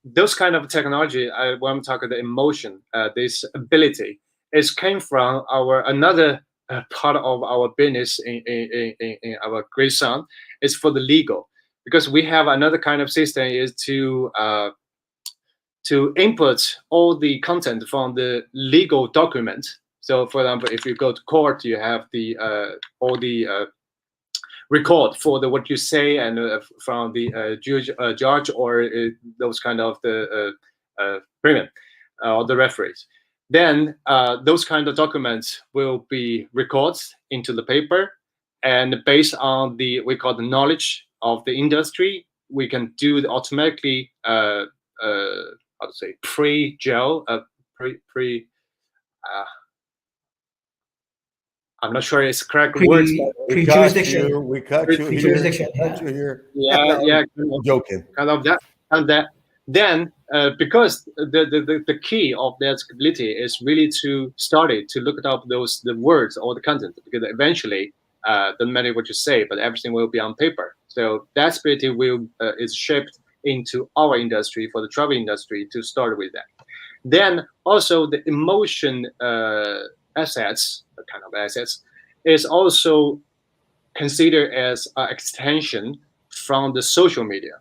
those kind of technology. When I'm talking the emotion, this ability, came from another part of our business in our Gridsum is for the legal, because we have another kind of system is to input all the content from the legal document. So, for example, if you go to court, you have the all the record for what you say, and from the judge or those kind of the premium or the referees. Then those kind of documents will be recorded into the paper, and based on we call the knowledge of the industry, we can do the automatically how to say pre-gel I'm not sure it's correct words. Pre-jurisdiction. We cut you here. Yeah. I'm joking. Kind of that. Then, because the key of that ability is really to start to look up the words or the content, because eventually, doesn't matter what you say, but everything will be on paper. So that ability is shaped into our industry, for the travel industry, to start with that. Then also the emotion assets, is also considered as an extension from the social media.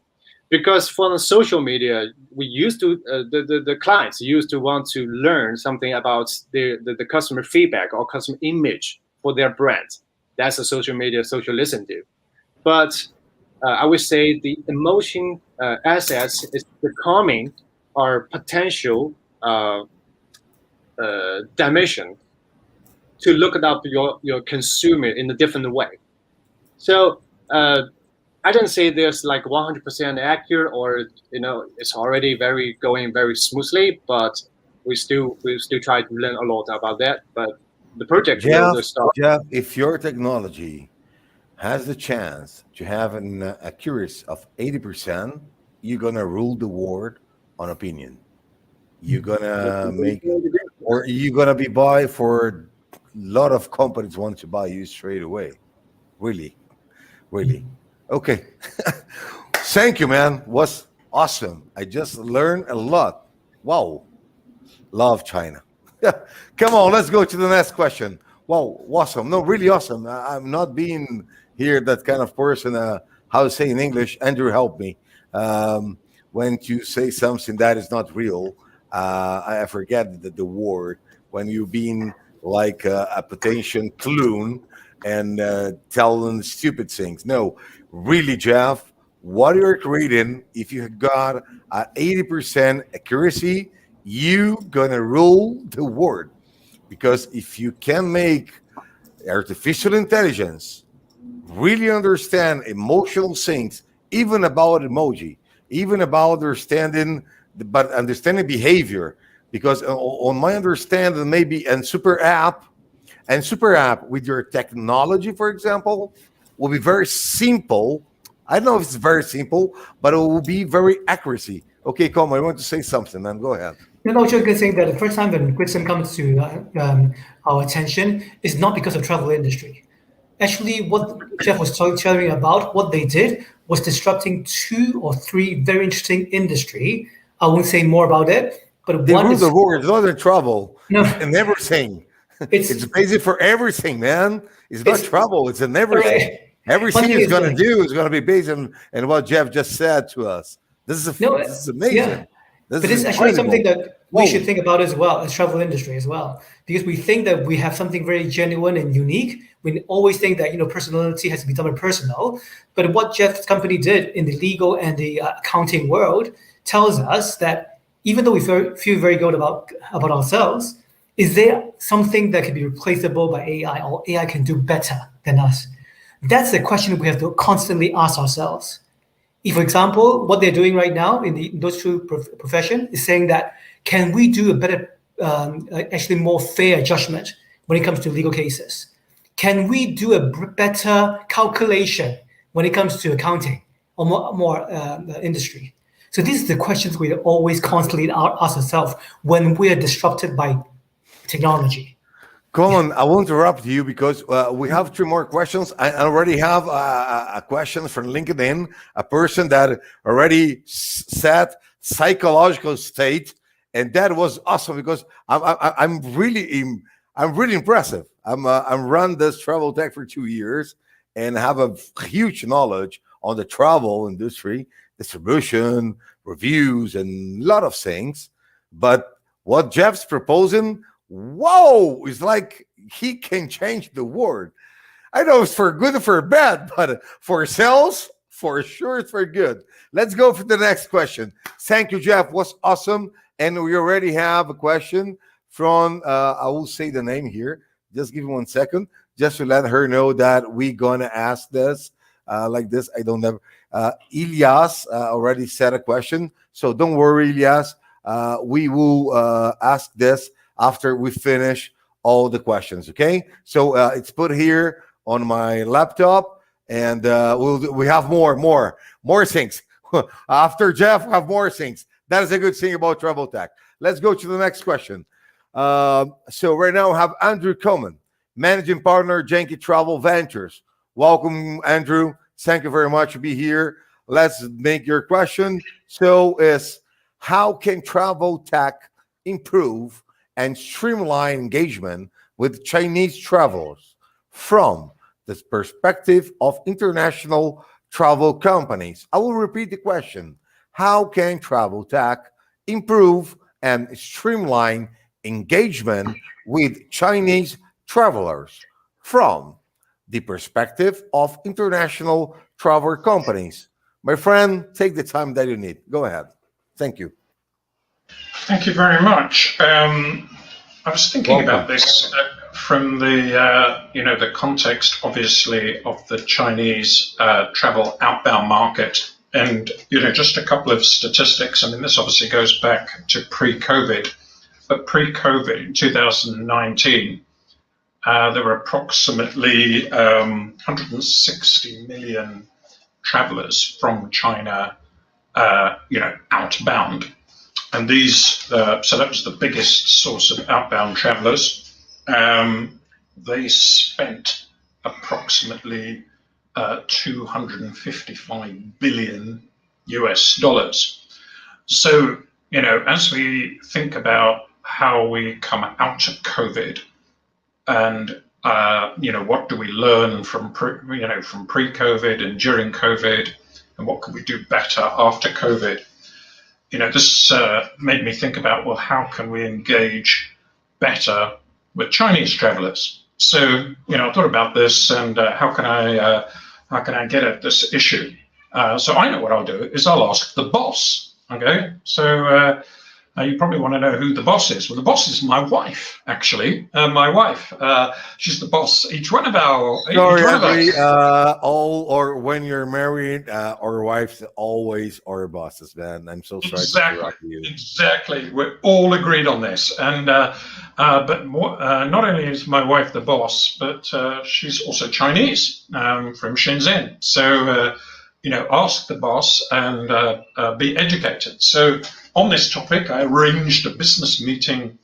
Because for the social media, we used to the clients used to want to learn something about the customer feedback or customer image for their brand. That's a social media social listen to. But I would say the emotion assets is becoming our potential dimension to look up your consumer in a different way. So I don't say there's like 100% accurate, or it's already going very smoothly, but we still try to learn a lot about that. But the project will start. Jeff, if your technology has the chance to have an accuracy of 80%, you're gonna rule the world on opinion. You're gonna or you're gonna be buy for a lot of companies want to buy you straight away. Really. Okay. Thank you, man. Was awesome. I just learned a lot. Wow. Love China. Come on, let's go to the next question. Wow, awesome. No, really awesome. I'm not being here that kind of person. How to say in English? Andrew, help me. When you say something that is not real, I forget the word. When you're being like a potential clown and telling stupid things. No, really, Jeff, what you're creating, if you got 80% accuracy, you gonna rule the world. Because if you can make artificial intelligence really understand emotional things, even about emoji, even about understanding behavior, because on my understanding, maybe and super app with your technology, for example, will be very simple. I don't know if it's very simple, but it will be very accuracy. Okay, Colman, I want to say something, man. Go ahead. Just going to say that the first time when Gridsum comes to our attention is not because of travel industry. Actually, what Jeff was telling about, what they did was disrupting 2 or 3 very interesting industry. I won't say more about it, but they one is the world. It's not in trouble. No, and everything. It's basic for everything, man. It's not trouble. It's in everything. Right. Everything is going to do is going to be based on what Jeff just said to us. This is amazing. Yeah. But it's actually something that we should think about as well, as travel industry as well, because we think that we have something very genuine and unique. We always think that personality has to be done personal. But what Jeff's company did in the legal and the accounting world tells us that even though we feel very good about ourselves, is there something that can be replaceable by AI, or AI can do better than us? That's the question we have to constantly ask ourselves. If, for example, what they're doing right now in those 2 professions is saying that, can we do a better actually more fair judgment when it comes to legal cases? Can we do a better calculation when it comes to accounting or more industry? So these are the questions we always constantly ask ourselves when we are disrupted by technology. Colman, I won't interrupt you because we have 3 more questions. I already have a question from LinkedIn, a person that already said psychological state, and that was awesome because I'm really impressive. I'm run this travel tech for 2 years and have a huge knowledge on the travel industry, distribution, reviews, and a lot of things. But what Jeff's proposing, whoa, it's like he can change the world. I know it's for good or for bad, but for sales, for sure it's for good. Let's go for the next question. Thank you, Jeff. Was awesome. And we already have a question from, I will say the name here. Just give me 1 second, just to let her know that we're going to ask this like this. I don't know. Ilyas already said a question. So don't worry, Ilyas. We will ask this after we finish all the questions, okay? So it's put here on my laptop, and we have more things. After Jeff, we have more things. That is a good thing about travel tech. Let's go to the next question. So right now we have Andrew Cowen, Managing Partner, Genki Travel Ventures. Welcome, Andrew. Thank you very much to be here. Let's make your question. So is, how can travel tech improve and streamline engagement with Chinese travelers from the perspective of international travel companies? I will repeat the question. How can travel tech improve and streamline engagement with Chinese travelers from the perspective of international travel companies? My friend, take the time that you need. Go ahead. Thank you. Thank you very much. I was thinking about this from the the context, obviously, of the Chinese travel outbound market, and just a couple of statistics. I mean, this obviously goes back to pre-COVID, but pre-COVID in 2019, there were approximately 160 million travelers from China, outbound. And these, so that was the biggest source of outbound travelers. They spent approximately $255 billion US. So, as we think about how we come out of COVID, and what do we learn from pre-COVID and during COVID, and what can we do better after COVID? This made me think about, well, how can we engage better with Chinese travelers? So, I thought about this, and how can I get at this issue? So I know what I'll do is I'll ask the boss. Okay, so you probably want to know who the boss is. Well, the boss is my wife, actually. My wife, she's the boss. When you're married, our wives always are bosses, man. I'm so sorry to interrupt you. Exactly. We're all agreed on this. And but not only is my wife the boss, but she's also Chinese, from Shenzhen. So ask the boss and be educated. So on this topic, I arranged a business meeting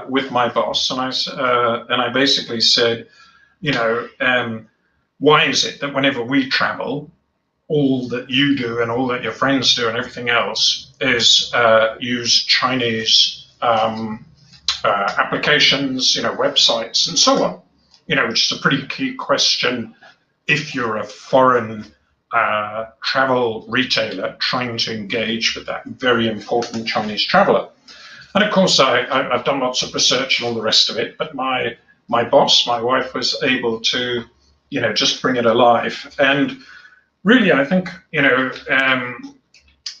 with my boss, and I basically said, why is it that whenever we travel, all that you do and all that your friends do and everything else is use Chinese applications, websites and so on, which is a pretty key question if you're a foreign travel retailer trying to engage with that very important Chinese traveler. And of course, I've done lots of research and all the rest of it, but my boss, my wife, was able to, just bring it alive. And really, I think,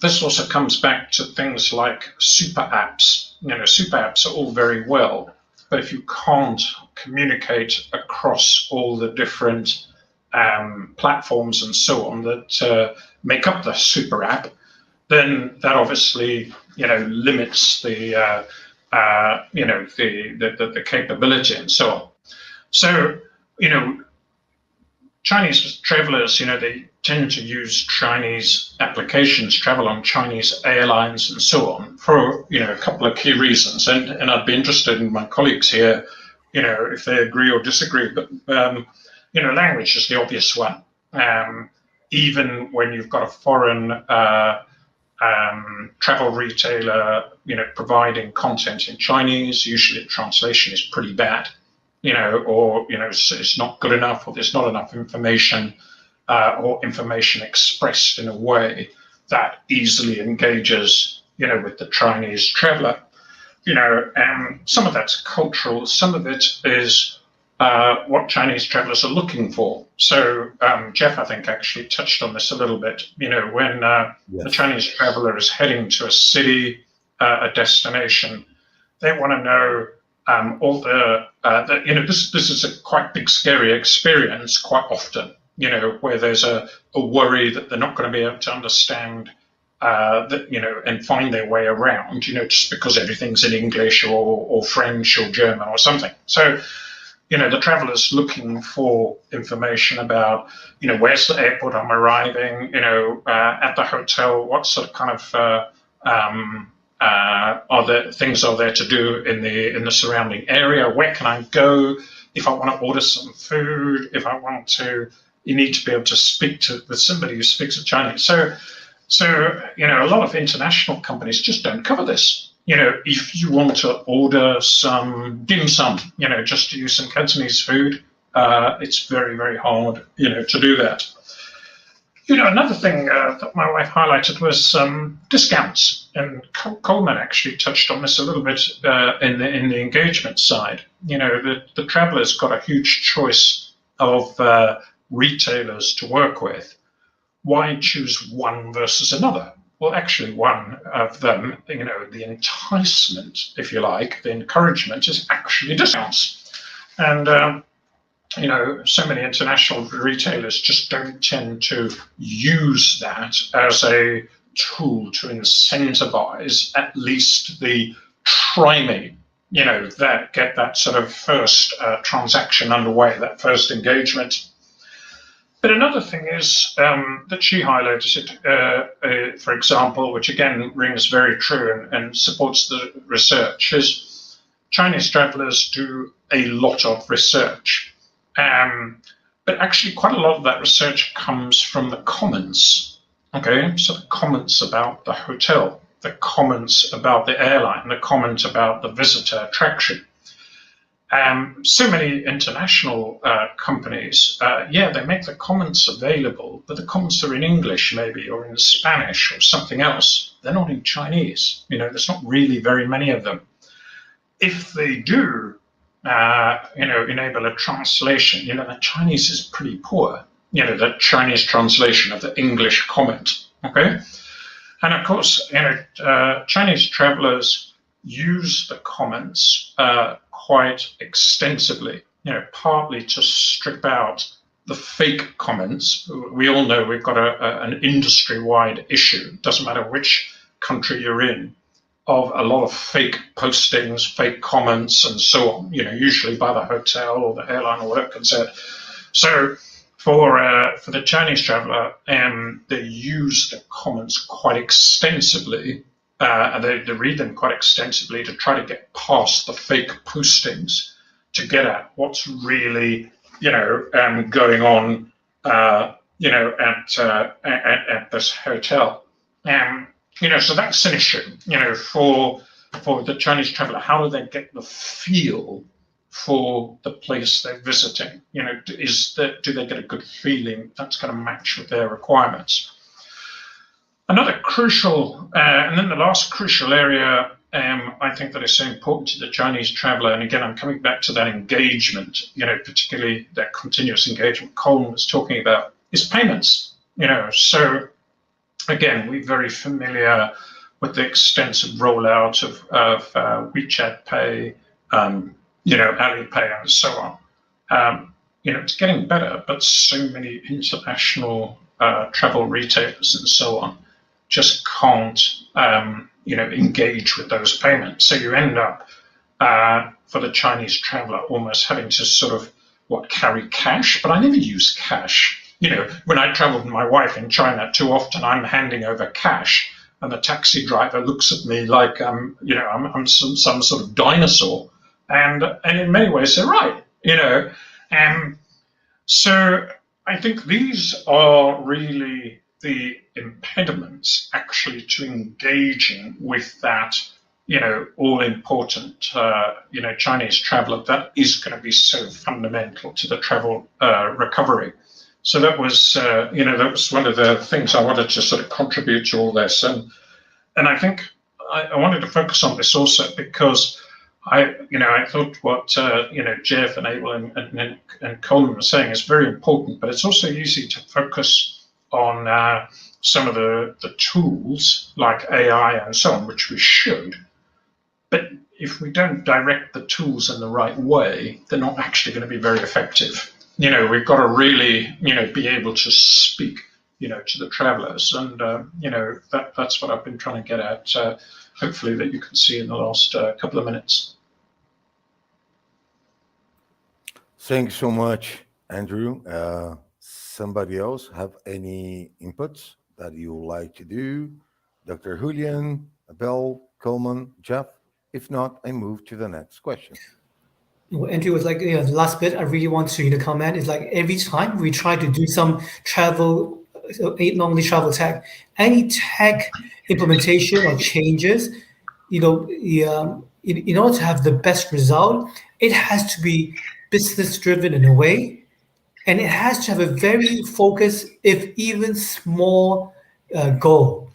this also comes back to things like super apps. Super apps are all very well, but if you can't communicate across all the different platforms and so on that make up the super app, then that obviously limits the the capability and so on. So, Chinese travelers, they tend to use Chinese applications, travel on Chinese airlines and so on for, a couple of key reasons. And I'd be interested in my colleagues here, if they agree or disagree. But, language is the obvious one. Even when you've got a foreign travel retailer, providing content in Chinese, usually the translation is pretty bad. Or it's not good enough, or there's not enough information, or information expressed in a way that easily engages, with the Chinese traveler. And some of that's cultural, some of it is what Chinese travelers are looking for. So Jeff, I think, actually touched on this a little bit. When the Chinese traveler is heading to a city, a destination, they want to know all this is a quite big, scary experience quite often, where there's a worry that they're not going to be able to understand and find their way around, just because everything's in English or French or German or something. So, the traveler's looking for information about, where's the airport I'm arriving, at the hotel, what sort of kind of are there things are there to do in the surrounding area? Where can I go if I want to order some food? If I want to, you need to be able to speak with somebody who speaks Chinese. So a lot of international companies just don't cover this. If you want to order some dim sum, just to use some Cantonese food, it's very, very hard, to do that. Another thing that my wife highlighted was discounts, and Colman actually touched on this a little bit in the engagement side. The traveler's got a huge choice of retailers to work with. Why choose one versus another? Well, actually, one of them, the enticement, if you like, the encouragement is actually discounts. And so many international retailers just don't tend to use that as a tool to incentivize at least the try me, that get that sort of first transaction underway, that first engagement. But another thing is that she highlighted, for example, which again rings very true and supports the research, is Chinese travelers do a lot of research. But actually quite a lot of that research comes from the comments. Okay, so the comments about the hotel, the comments about the airline, the comment about the visitor attraction. So many international companies, they make the comments available, but the comments are in English maybe, or in Spanish or something else. They're not in Chinese. There's not really very many of them. If they do, enable a translation, the Chinese is pretty poor, the Chinese translation of the English comment, okay? And of course, Chinese travelers use the comments quite extensively, partly to strip out the fake comments. We all know we've got an industry-wide issue, doesn't matter which country you're in, of a lot of fake postings, fake comments, and so on, usually by the hotel or the airline or whatever concerned. So for the Chinese traveler, they use the comments quite extensively, and they read them quite extensively to try to get past the fake postings to get at what's really, going on, at this hotel. So that's an issue, for the Chinese traveler. How do they get the feel for the place they're visiting? Do they get a good feeling that's going to match with their requirements? Another crucial, and then the last crucial area, I think that is so important to the Chinese traveler, and again, I'm coming back to that engagement, particularly that continuous engagement Colman was talking about, is payments. So again, we're very familiar with the extensive rollout of WeChat Pay, Alipay, and so on. It's getting better, but so many international travel retailers and so on just can't engage with those payments. So you end up, for the Chinese traveler, almost having to sort of carry cash, but I never use cash. When I travel with my wife in China, too often I'm handing over cash, and the taxi driver looks at me like I'm some sort of dinosaur, and in many ways they're right, and so I think these are really the impediments actually to engaging with that all-important, Chinese traveler that is going to be so fundamental to the travel recovery. So that was one of the things I wanted to sort of contribute to all this, and I think I wanted to focus on this also because I thought what Jeff and Abel and Colman were saying is very important, but it's also easy to focus on some of the tools like AI and so on, which we should. But if we don't direct the tools in the right way, they're not actually going to be very effective. We've got to really, be able to speak, to the travelers. And, that's what I've been trying to get at, hopefully that you can see in the last couple of minutes. Thanks so much, Andrew. Somebody else have any inputs that you would like to do? Dr. Huilian, Abel, Colman, Jeff? If not, I move to the next question. Well, Andrew was like, the last bit I really want to comment is like every time we try to do some travel, not only travel tech, any tech implementation or changes, in order to have the best result, it has to be business driven in a way, and it has to have a very focused, if even small, goal.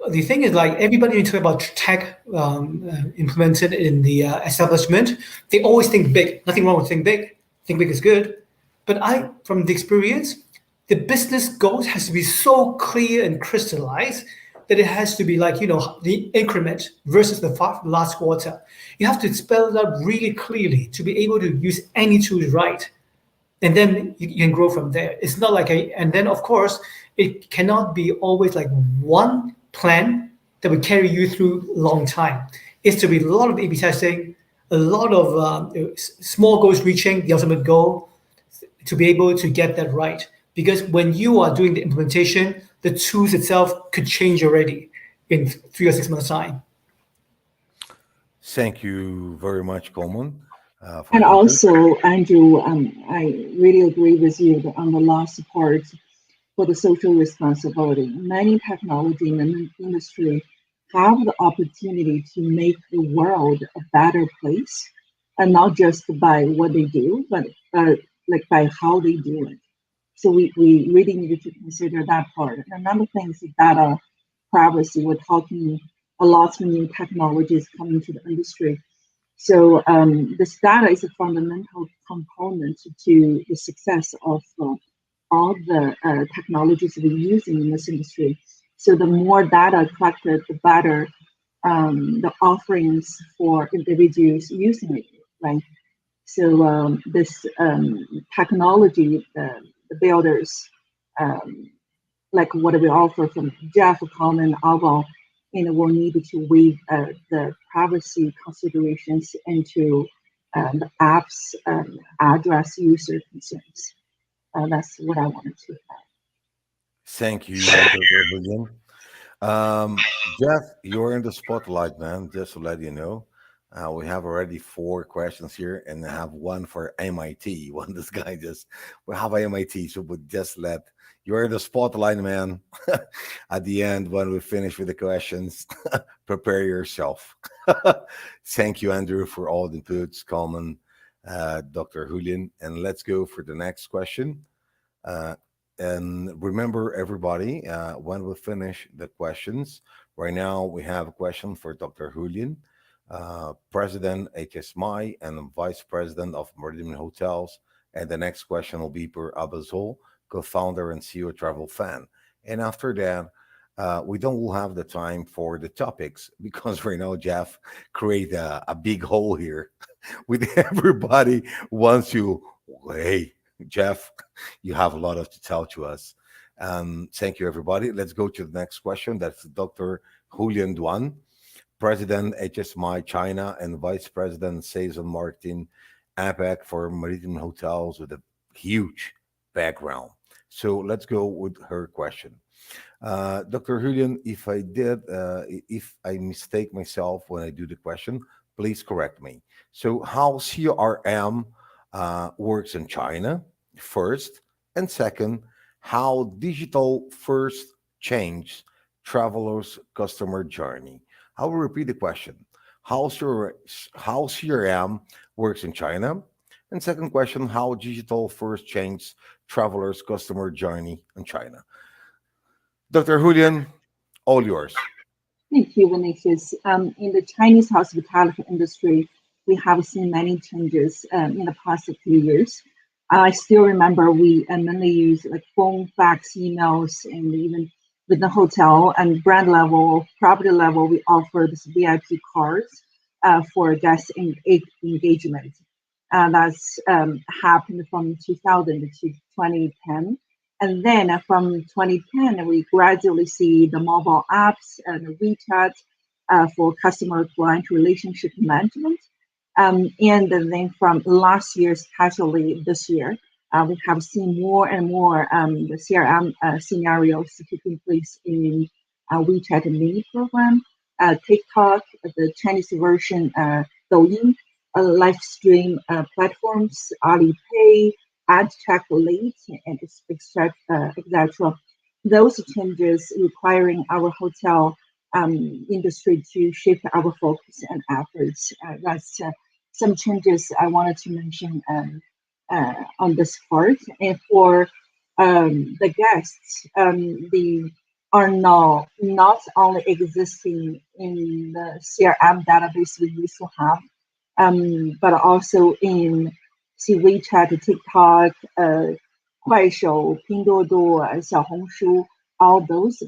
The thing is, like, everybody when you talk about tech implemented in the establishment, they always think big. Nothing wrong with think big. Think big is good. But from the experience, the business goals has to be so clear and crystallized that it has to be like, the increment versus the last quarter. You have to spell it out really clearly to be able to use any tools right. And then you can grow from there. It's not like and then of course, it cannot be always like one plan that will carry you through a long time. It's to be a lot of A/B testing, a lot of small goals reaching the ultimate goal to be able to get that right. Because when you are doing the implementation, the tools itself could change already in 3 or 6 months' time. Thank you very much, Colman. And also, Andrew, I really agree with you on the last part for the social responsibility. Many technology in the industry have the opportunity to make the world a better place, and not just by what they do, but like by how they do it. So we really needed to consider that part. And another thing is data privacy. We're talking a lot of new technologies coming to the industry. So this data is a fundamental component to the success of all the technologies we're using in this industry. So the more data collected, the better the offerings for individuals using it, right? So this technology, the builders, like what we offer from Jeff, Colman, Abel, will need to weave the privacy considerations into the app's address user concerns. That's what I wanted to add. Thank you, Dr. Huilian. Jeff, you're in the spotlight, man, just to let you know. We have already 4 questions here, and I have one for MIT. This guy we have MIT, so we'll just you're in the spotlight, man. At the end, when we finish with the questions, prepare yourself. Thank you, Andrew, for all the inputs, Colman, Dr. Huilian. And let's go for the next question. And remember, everybody, when we finish the questions, right now we have a question for Dr. Huilian, President HSMAI and Vice President of Maritim Hotels. And the next question will be for Abel, co-founder and CEO of TravelFlan. And after that, we don't have the time for the topics because right now Jeff create a big hole here with everybody wants you. Hey, Jeff, you have a lot to tell to us. Thank you, everybody. Let's go to the next question. That's Dr. Huilian Duan, President HSMAI China and Vice President Sales and Marketing APAC for Maritim Hotels with a huge background. So let's go with her question. Dr. Huilian, if I mistake myself when I do the question, please correct me. So how CRM works in China, first, and second, how digital first changed travelers' customer journey. I will repeat the question. How CRM works in China? And second question, how digital first changed travelers' customer journey in China? Dr. Huilian, all yours. Thank you, Vinicius. In the Chinese hospitality industry, we have seen many changes in the past few years. I still remember we mainly use like phone, fax, emails, and even with the hotel and brand level, property level, we offer this VIP cards for guest engagement. That's happened from 2000 to 2010. And then from 2010, we gradually see the mobile apps and WeChat for customer client relationship management. And then from last year, especially this year, we have seen more and more the CRM scenarios taking place in WeChat mini program, TikTok, the Chinese version, Douyin, live stream platforms, Alipay, ad check late, and etc. Those changes requiring our hotel industry to shift our focus and efforts. That's some changes I wanted to mention on this part. And for the guests, they are now not only existing in the CRM database we used to have, but also in WeChat, TikTok, Kuaishou, Pinduoduo, Xiaohongshu, all those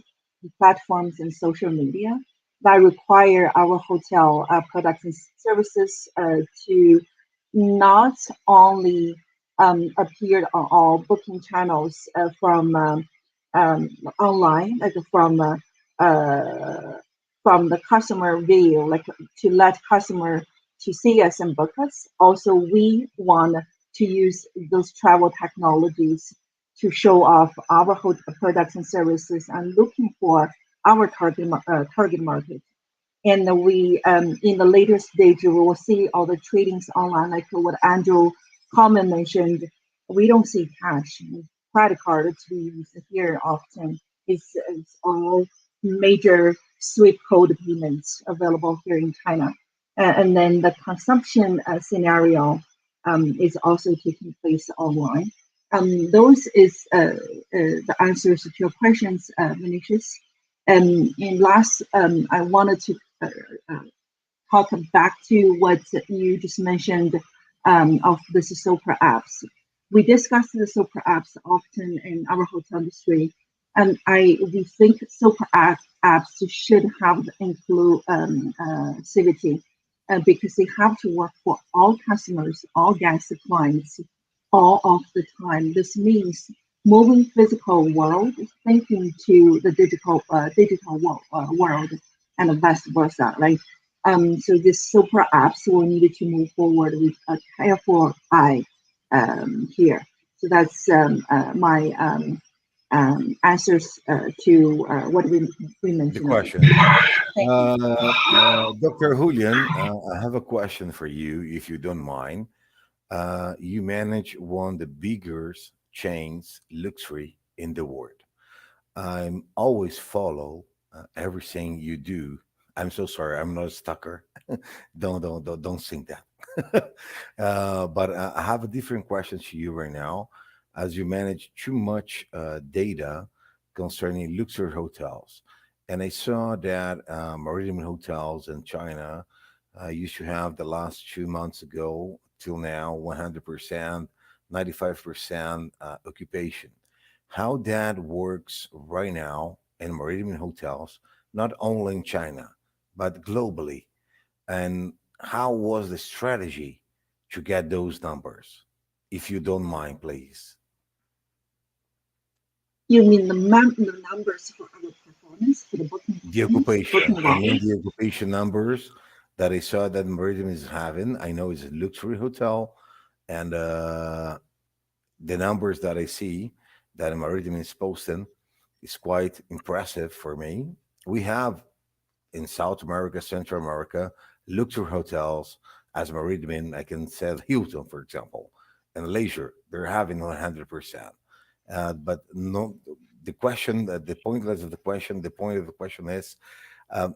platforms and social media that require our hotel products and services to not only appear on all booking channels from online, like from the customer view, like to let customer to see us and book us. Also, we want to use those travel technologies to show off our products and services and looking for our target market. And we, in the later stage, we will see all the tradings online, like what Andrew Colman mentioned. We don't see cash. Credit cards we use here often. It's all major SWIFT code payments available here in China. And then the consumption scenario is also taking place online. Those is the answers to your questions, Vinicius. And last, I wanted to talk back to what you just mentioned of the super apps. We discuss the super apps often in our hotel industry, and we think super apps should have inclusivity because they have to work for all customers, all guests, clients, all of the time. This means moving physical world, thinking to the digital world, and vice versa, right? So these super apps will need to move forward with a careful eye here. So that's my answers to what we mentioned. The question. Dr. Huilian, I have a question for you, if you don't mind. You manage one of the biggest chains luxury in the world. I'm always follow everything you do. I'm so sorry, I'm not a stalker. don't think that. But I have a different question to you right now, as you manage too much data concerning luxury hotels. And I saw that Maritim hotels in China used to have the last 2 months ago till now 100%, 95% occupation. How that works right now in Maritim hotels, not only in China, but globally. And how was the strategy to get those numbers? If you don't mind, please. You mean the numbers for our performance, for the booking The performance, occupation. booking I mean volume? the occupation numbers that I saw that Maritim is having. I know it's a luxury hotel, and the numbers that I see that Maritim is posting is quite impressive for me. We have in South America, Central America, luxury hotels as Maritim. I can say Hilton, for example, and leisure. They're having 100%. But no, the question, the point of the question, the point of the question is, um,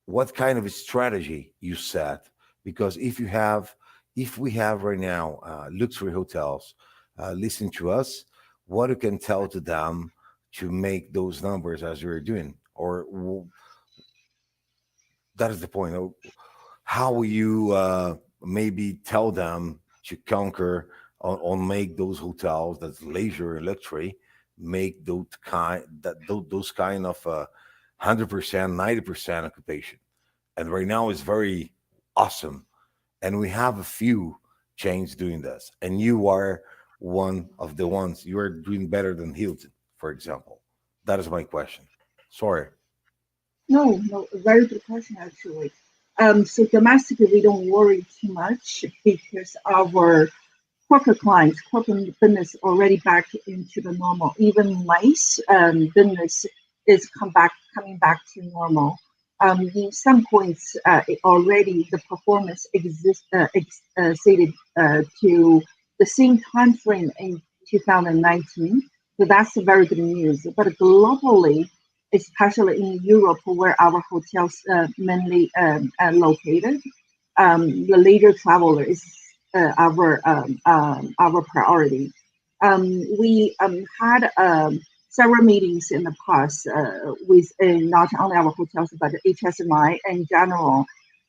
what kind of a strategy you set? Because if we have right now luxury hotels, listen to us, what you can tell to them to make those numbers as you're doing, or that is the point. How will you maybe tell them to conquer on make those hotels that's leisure and luxury make those kind of 100%, 90% occupation? And right now it's very awesome, and we have a few chains doing this, and you are one of the ones. You are doing better than Hilton, for example. That is my question. Sorry. No, a very good question actually. So domestically, we don't worry too much because our corporate clients, corporate business already back into the normal. Even MICE business is coming back to normal. In some points, already the performance exceeded to the same time frame in 2019. So that's very good news. But globally, especially in Europe, where our hotels mainly are located, the leisure traveler is our priority. We had several meetings in the past with not only our hotels but HSMAI in general.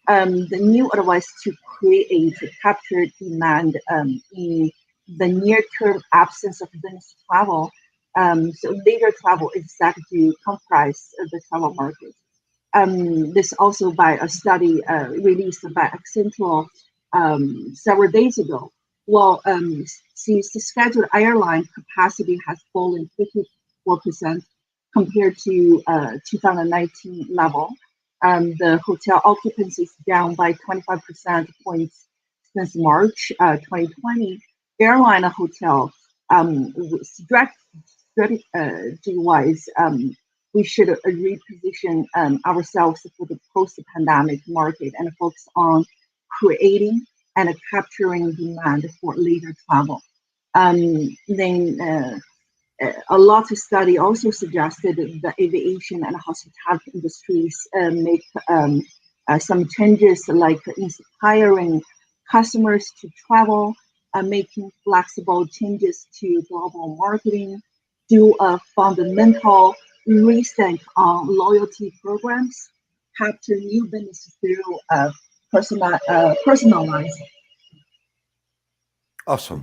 The new advice to create capture demand in the near-term absence of business travel. So leisure travel is set to comprise the travel market. This also by a study released by Accenture several days ago. Well, since the scheduled airline capacity has fallen 54% compared to 2019 level, the hotel occupancy is down by 25% points since March 2020. Airline hotel strategy-wise, we should reposition ourselves for the post-pandemic market and focus on creating and capturing demand for leisure travel. Then a lot of study also suggested the aviation and hospitality industries make some changes like inspiring customers to travel, making flexible changes to global marketing, do a fundamental rethink on loyalty programs, capture new business through personalized. Awesome.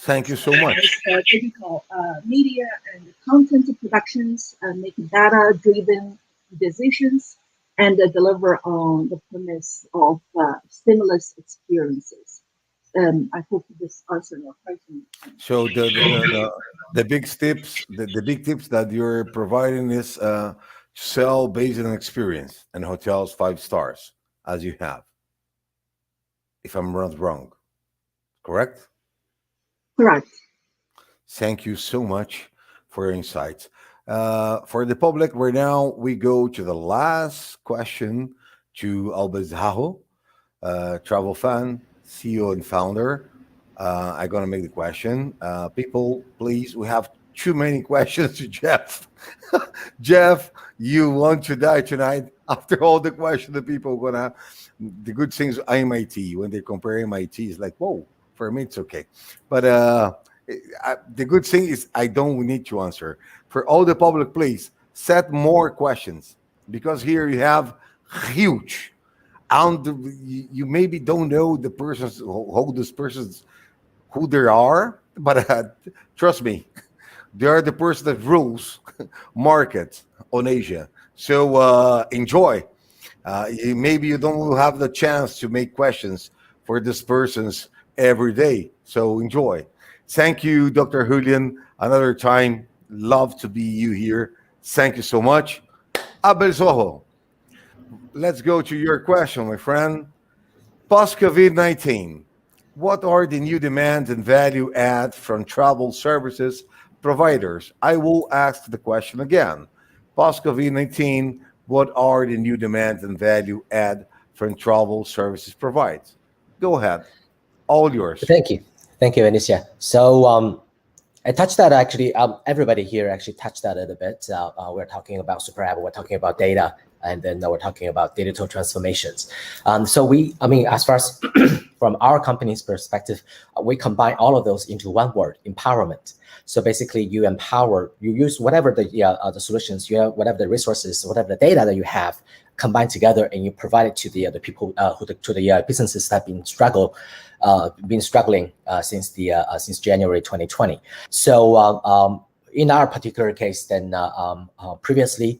Thank you so much. Digital media and content productions, make data-driven decisions, and deliver on the premise of stimulus experiences. I hope this answers your question. So the big tips, the big tips that you're providing is sell based on experience and hotels 5 stars as you have. If I'm not wrong, correct? Correct. Thank you so much for your insights. For the public, right now we go to the last question to Zhao, TravelFlan, CEO and founder. I'm gonna make the question. People, please, we have too many questions to Jeff. Jeff, you want to die tonight after all the questions the people are gonna. The good things MIT when they compare MIT is like, whoa. For me, it's okay, but the good thing is I don't need to answer. For all the public, please set more questions because here you have huge. And you maybe don't know the persons who these persons who they are, but trust me, they are the person that rules market on Asia. So enjoy. Maybe you don't have the chance to make questions for these persons every day. So enjoy. Thank you, Dr. Huilian. Another time, Love to be you here. Thank you so much. Abel Zoho, let's go to your question, my friend. Post COVID-19, what are the new demands and value add from travel services providers? I will ask the question again. Post COVID-19, what are the new demands and value add from travel services providers? Go ahead, all yours. Thank you, Anisha. So I touched that actually. Everybody here actually touched that a little bit. We're talking about super app. We're talking about data, and then we're talking about digital transformations. As far as from our company's perspective, we combine all of those into one word: empowerment. So basically, you empower. You use whatever the solutions you have, whatever the resources, whatever the data that you have, combined together, and you provide it to the people to the businesses that have been struggling since January 2020. So in our particular case, then previously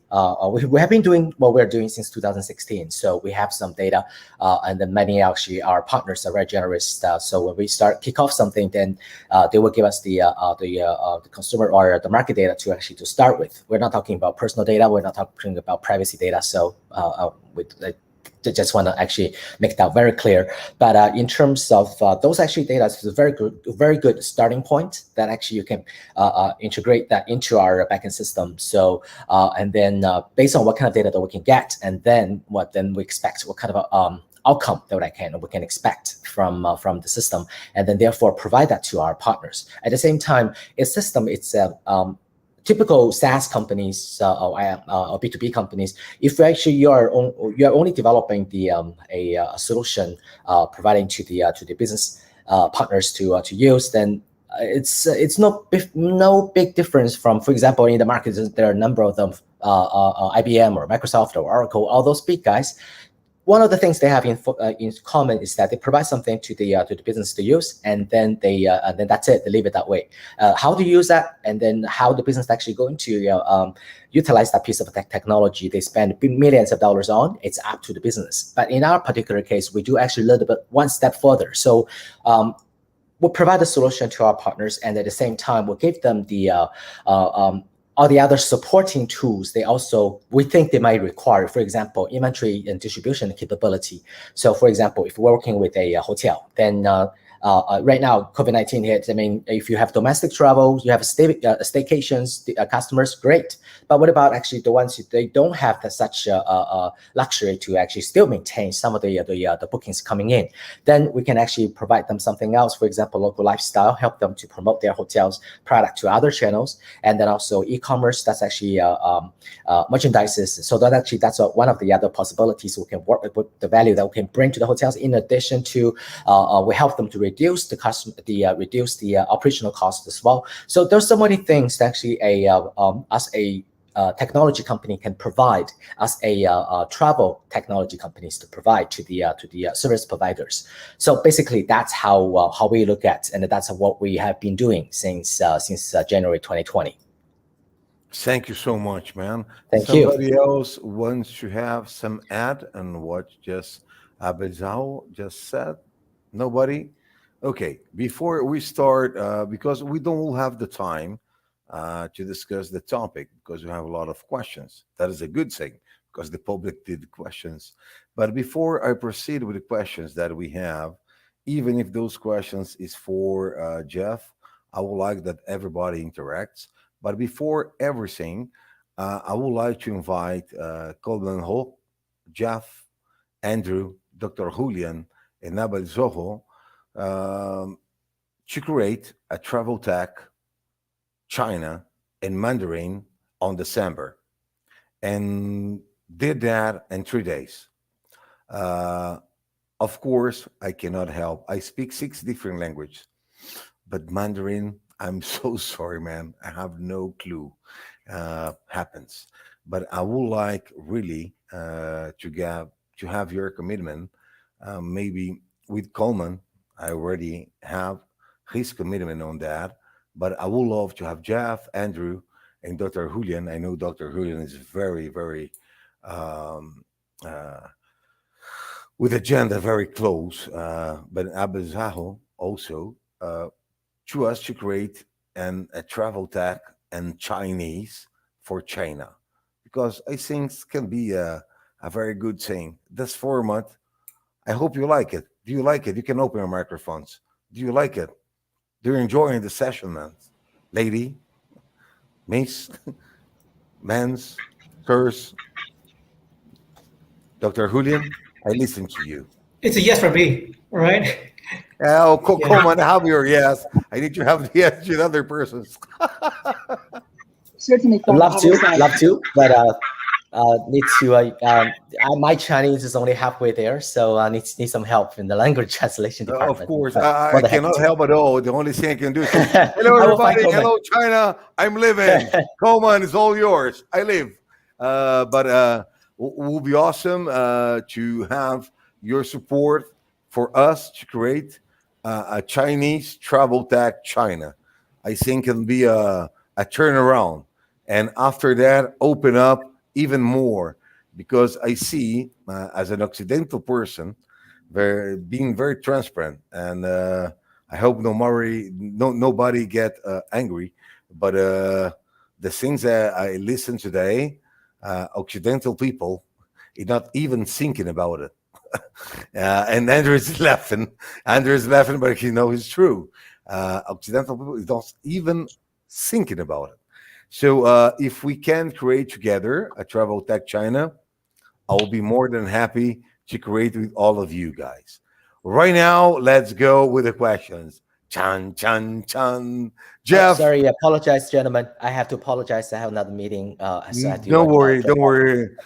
we have been doing what we're doing since 2016. So we have some data, and then many actually our partners are very generous. So when we kick off something, then they will give us the consumer or the market data to start with. We're not talking about personal data. We're not talking about privacy data. So just want to actually make that very clear. But in terms of those actually data, is a very good starting point that actually you can integrate that into our backend system. So and then based on what kind of data that we can get, and then what we expect, what kind of outcome that we can expect from the system, and then therefore provide that to our partners. At the same time, a system typical SaaS companies or B2B companies, if actually you are only developing a solution providing to the business partners to use, then it's no big difference from, for example, in the market there are a number of them, IBM or Microsoft or Oracle, all those big guys. One of the things they have in common is that they provide something to the business to use, and then then that's it. They leave it that way. How to use that, and then how the business actually going to utilize that piece of technology they spend millions of dollars on, it's up to the business. But in our particular case, we do actually a little bit one step further. So we'll provide a solution to our partners, and at the same time, we'll give them all the other supporting tools we think they might require. For example, inventory and distribution capability. So for example, if we're working with a hotel, then right now, COVID-19 hit. I mean, if you have domestic travel, you have staycations, customers, great. But what about actually the ones they don't have such luxury to actually still maintain some of the bookings coming in? Then we can actually provide them something else. For example, local lifestyle, help them to promote their hotels product to other channels, and then also e-commerce. That's actually merchandises. So that's one of the other possibilities we can work with, the value that we can bring to the hotels. In addition to, we help them to reduce the operational costs as well. So there's so many things that actually as a technology company can provide, as a travel technology companies to provide to the service providers. So basically, that's how we look at, and that's what we have been doing since January 2020. Thank you so much, man. Thank you. Somebody else wants to have some add on what just Zhao just said? Nobody? Okay, before we start, because we don't have the time to discuss the topic, because we have a lot of questions. That is a good thing, because the public did questions. But before I proceed with the questions that we have, even if those questions is for Jeff, I would like that everybody interacts. But before everything, I would like to invite Colman Ho, Jeff, Andrew, Dr. Huilian, and Abel Zoho to create a TravelTech China in Mandarin on December, and did that in 3 days. Of course, I cannot help. I speak 6 different languages, but Mandarin, I'm so sorry, man. I have no clue. Happens, but I would like really to have your commitment. Maybe with Coleman, I already have his commitment on that, but I would love to have Jeff, Andrew, and Dr. Huilian. I know Dr. Huilian is very, very with agenda very close, but Abel also to us to create a TravelTech and Chinese for China, because I think it can be a very good thing. This format, I hope you like it. Do you like it? You can open your microphones. Do you like it? Do you enjoying the session, man? Lady, Miss, Mans, Curse, Dr. Huilian, I listen to you. It's a yes for me, all right? Oh, Yeah. Coleman, have your yes. I need to have the yes with other persons. Certainly from Love our to, side. love to, but need to. My Chinese is only halfway there, so I need some help in the language translation department. Of course, But I more than happy cannot to. help at all. The only thing I can do is say, hello, I will find everybody. Coleman. Hello, China. I'm living. Coleman, it's all yours. I live. But will be awesome to have your support for us to create a Chinese Traveltech China. I think it'll be a turnaround. And after that, open up even more, because I see as an Occidental person, being very transparent, and I hope nobody get angry, but the things that I listen today, Occidental people, are not even thinking about it. And Andrew is laughing. Andrew is laughing, but he knows it's true. Occidental people are not even thinking about it. So if we can create together a Traveltech China, I will be more than happy to create with all of you guys. Right now, let's go with the questions. Chan, chan, chan. Jeff. Sorry, apologize, gentlemen. I have to apologize. I have another meeting. So I have to, don't worry. Don't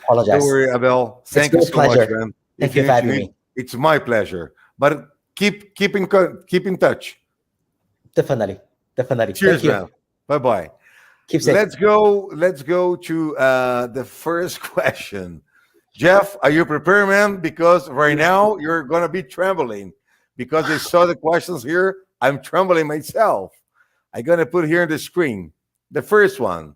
apologize. Don't worry, Abel. Thank you great so pleasure. much, man. Thank you for having me. It's my pleasure. But keep in touch. Definitely. Cheers, Thank you. man. Bye-bye. Keep safe. Let's go to the first question. Jeff, are you prepared, man? Because right now you're gonna be trembling, because I saw the questions here. I'm trembling myself. I'm gonna put here on the screen the first one.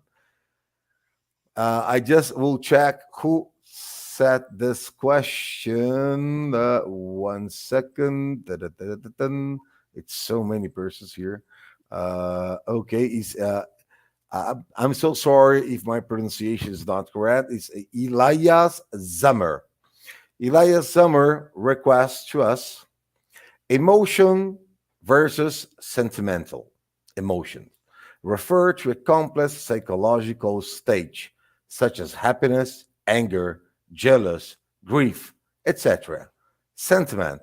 I just will check who set this question. 1 second. It's so many persons here. Okay, I'm so sorry if my pronunciation is not correct. It's Elias Zammer. Elias Zammer requests to us emotion versus sentimental emotion. Refer to a complex psychological stage such as happiness, anger, jealous, grief, etc. Sentiment,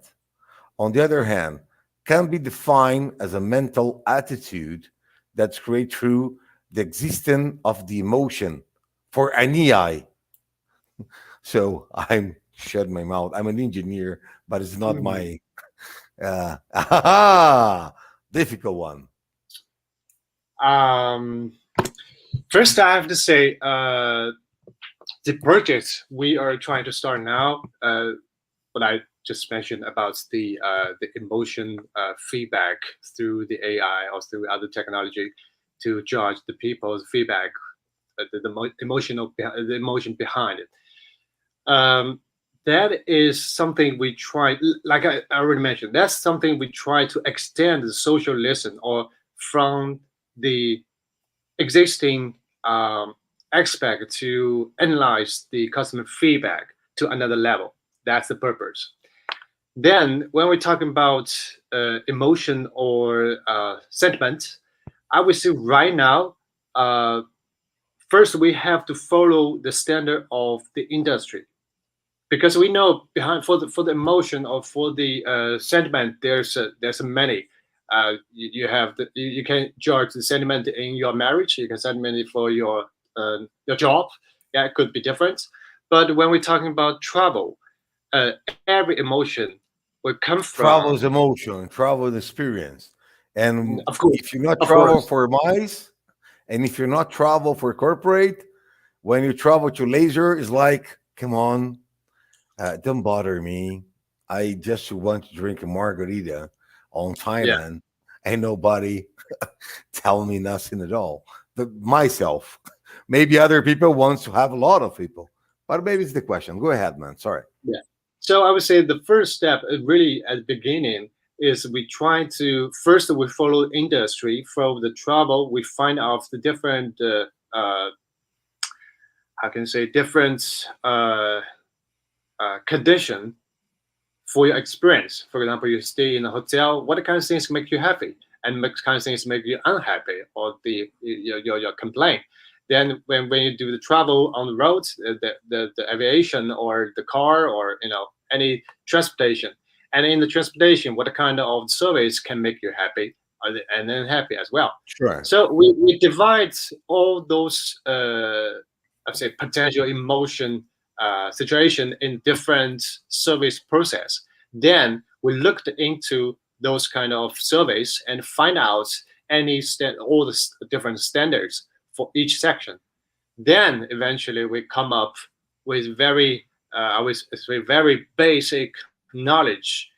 on the other hand, can be defined as a mental attitude that's created through the existence of the emotion for an EI. So I'm shut my mouth. I'm an engineer, but it's not my difficult one. First, I have to say the project we are trying to start now, what I just mentioned about the emotion feedback through the AI or through other technology to judge the people's feedback, the emotion behind it. That is something we try, like I already mentioned, that's something we try to extend the social lesson or from the existing aspect to analyze the customer feedback to another level. That's the purpose. Then when we're talking about emotion or sentiment, I would say right now, first we have to follow the standard of the industry, because we know behind for the emotion or for the sentiment, there's many. You have you can judge the sentiment in your marriage. You can sentiment it for your job. Yeah, it could be different. But when we're talking about travel, every emotion will come from Travel is emotion, travel is experience. And of course, if you're not travel for mice, and if you're not travel for corporate, when you travel to leisure, it's like, come on, don't bother me. I just want to drink a margarita on Thailand, and nobody tell me nothing at all. But myself, maybe other people wants to have a lot of people, but maybe it's the question. Go ahead, man. Sorry. Yeah. So I would say the first step, really at the beginning, is we try to first we follow industry, follow the travel. We find out the different how can I say different condition for your experience. For example, you stay in a hotel. What kind of things make you happy, and what kind of things make you unhappy, or your complaint? Then when you do the travel on the road, the aviation or the car or any transportation, and in the transportation, what kind of service can make you happy and then happy as well. Sure. So we divide all those I'd say potential emotion situation in different service process. Then we looked into those kind of surveys and find out all the different standards for each section. Then eventually we come up with very very basic knowledge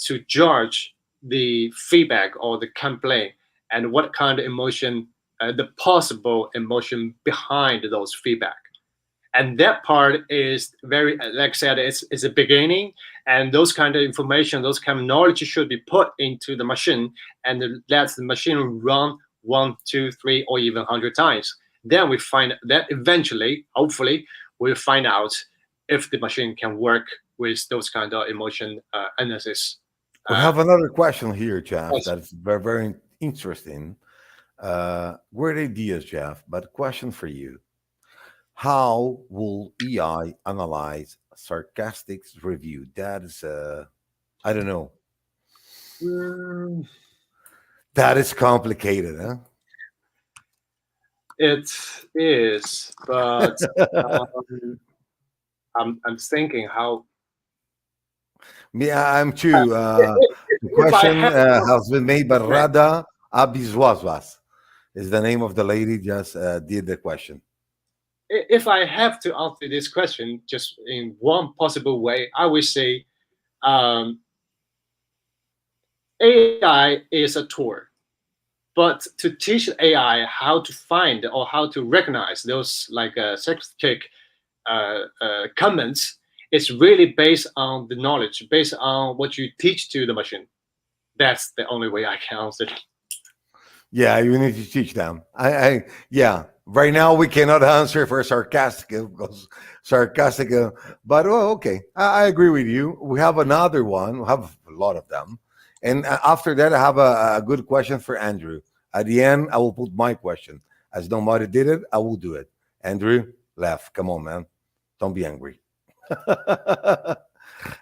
to judge the feedback or the complaint and what kind of emotion, the possible emotion behind those feedback. And that part is very, like I said, it's a beginning, and those kind of information, those kind of knowledge should be put into the machine and let the machine run 1, 2, 3, or even 100 times. Then we find that eventually, hopefully, we'll find out if the machine can work with those kind of emotion analysis. We have another question here, Jeff. Yes. That's very, very interesting. Great ideas, Jeff. But question for you: how will AI analyze sarcastic review? That is, I don't know. That is complicated, huh? It is, but I'm thinking how. Yeah, I'm too. The question has been made by Rada Abizwazwas. Is the name of the lady just did the question? If I have to answer this question just in one possible way, I would say AI is a tool, but to teach AI how to find or how to recognize those like sarcastic comments, it's really based on the knowledge, based on what you teach to the machine. That's the only way I can answer it. Yeah, you need to teach them. Yeah. Right now we cannot answer for sarcastic because sarcastic, but okay, I agree with you. We have another one. We have a lot of them, and after that, I have a good question for Andrew. At the end, I will put my question. As nobody did it, I will do it. Andrew, laugh. Come on, man. Don't be angry.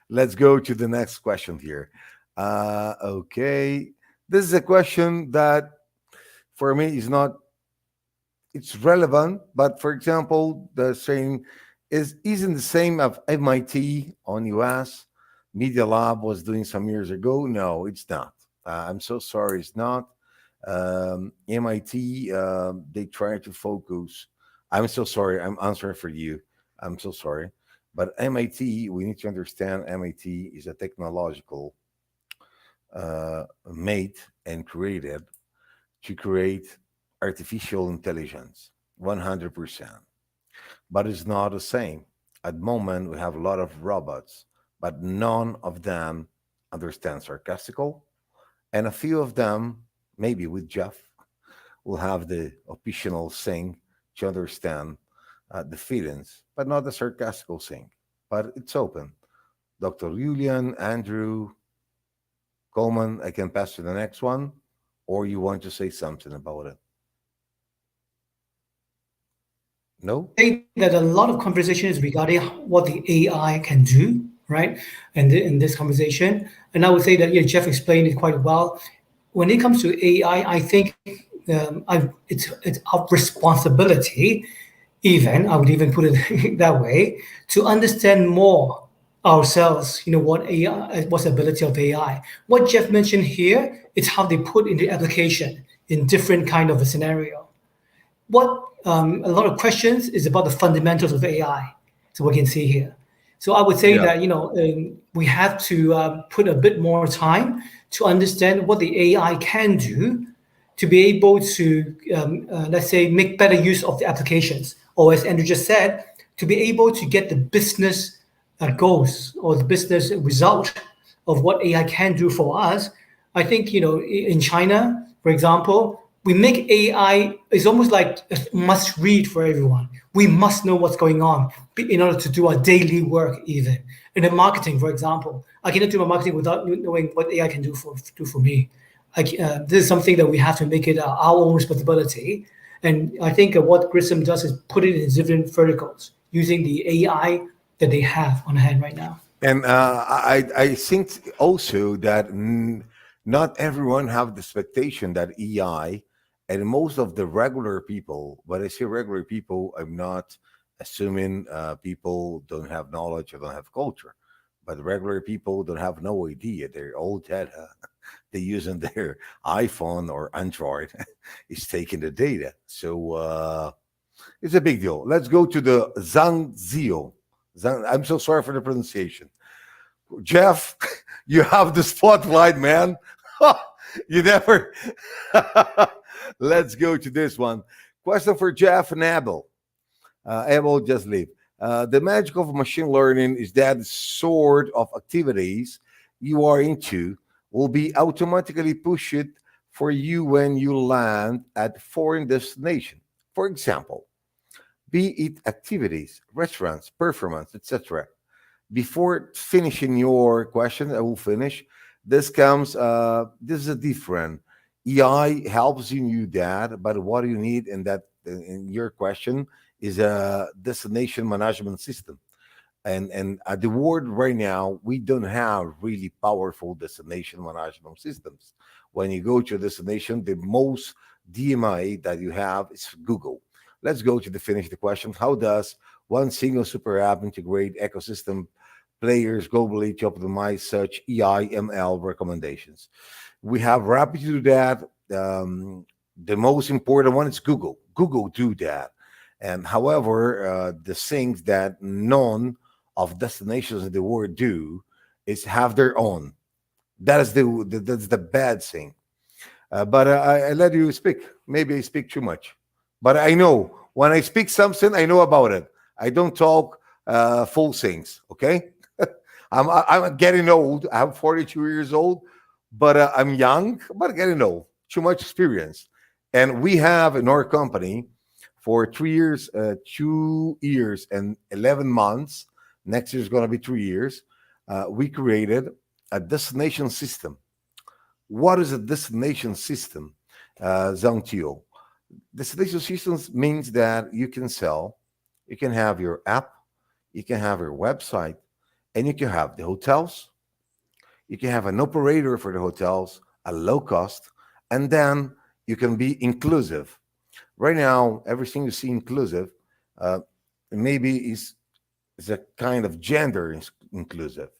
Let's go to the next question here. Okay, this is a question that for me is not. It's relevant, but for example, the saying isn't the same of MIT on US Media Lab was doing some years ago. No, it's not. I'm so sorry, it's not. MIT, they try to focus. I'm so sorry. I'm answering for you. I'm so sorry. But MIT, we need to understand MIT is a technological made and created to create artificial intelligence, 100%. But it's not the same. At the moment, we have a lot of robots, but none of them understand sarcastical. And a few of them, maybe with Jeff, will have the optional thing to understand the feelings, but not the sarcastical thing. But it's open. Dr. Huilian, Andrew, Colman, I can pass to the next one, or you want to say something about it? No? I think that a lot of conversation is regarding what the AI can do, right? And in this conversation, and I would say that Jeff explained it quite well. When it comes to AI, I think it's our responsibility, even I would even put it that way, to understand more ourselves. What AI, what's the ability of AI? What Jeff mentioned here is how they put in the application in different kind of a scenario. What a lot of questions is about the fundamentals of AI. So we can see here. So I would say that we have to put a bit more time to understand what the AI can do to be able to, let's say, make better use of the applications. Or as Andrew just said, to be able to get the business goals or the business result of what AI can do for us. I think, in China, for example, we make AI, it's almost like a must read for everyone. We must know what's going on in order to do our daily work even. In the marketing, for example, I cannot do my marketing without knowing what AI can do for me. This is something that we have to make it our own responsibility. And I think what Gridsum does is put it in different verticals using the AI that they have on hand right now. And I think also that not everyone have the expectation that AI and most of the regular people, when I say regular people, I'm not assuming people don't have knowledge or don't have culture, but regular people don't have no idea. They're all data. They're using their iPhone or Android is taking the data. So it's a big deal. Let's go to the Zhang Zio. I'm so sorry for the pronunciation. Jeff, you have the spotlight, man. You never. Let's go to this one. Question for Jeff and Abel. Abel, just leave. The magic of machine learning is that sort of activities you are into will be automatically pushed for you when you land at foreign destination. For example, be it activities, restaurants, performance, etc. Before finishing your question, I will finish. This is a different. AI helps you do that, but what you need in your question is a destination management system. And at the world right now, we don't have really powerful destination management systems. When you go to a destination, the most DMI that you have is Google. Let's go to finish the question. How does one single super app integrate ecosystem players globally to optimize such EI/ML recommendations? We have Rapid to do that. The most important one is Google. Google do that. And however, the things that none of destinations in the world do is have their own. That's the bad thing. But I let you speak. Maybe I speak too much. But I know when I speak something, I know about it. I don't talk full things. Okay. I'm getting old. I'm 42 years old, but I'm young, but getting old. Too much experience. And we have in our company for 3 years, 2 years and 11 months. Next year is going to be 3 years. We created a destination system. What is a destination system, Zhang Tio? Destination systems means that you can sell, you can have your app, you can have your website, and you can have the hotels. You can have an operator for the hotels, a low cost, and then you can be inclusive. Right now, everything you see inclusive, maybe is a kind of gender inclusive.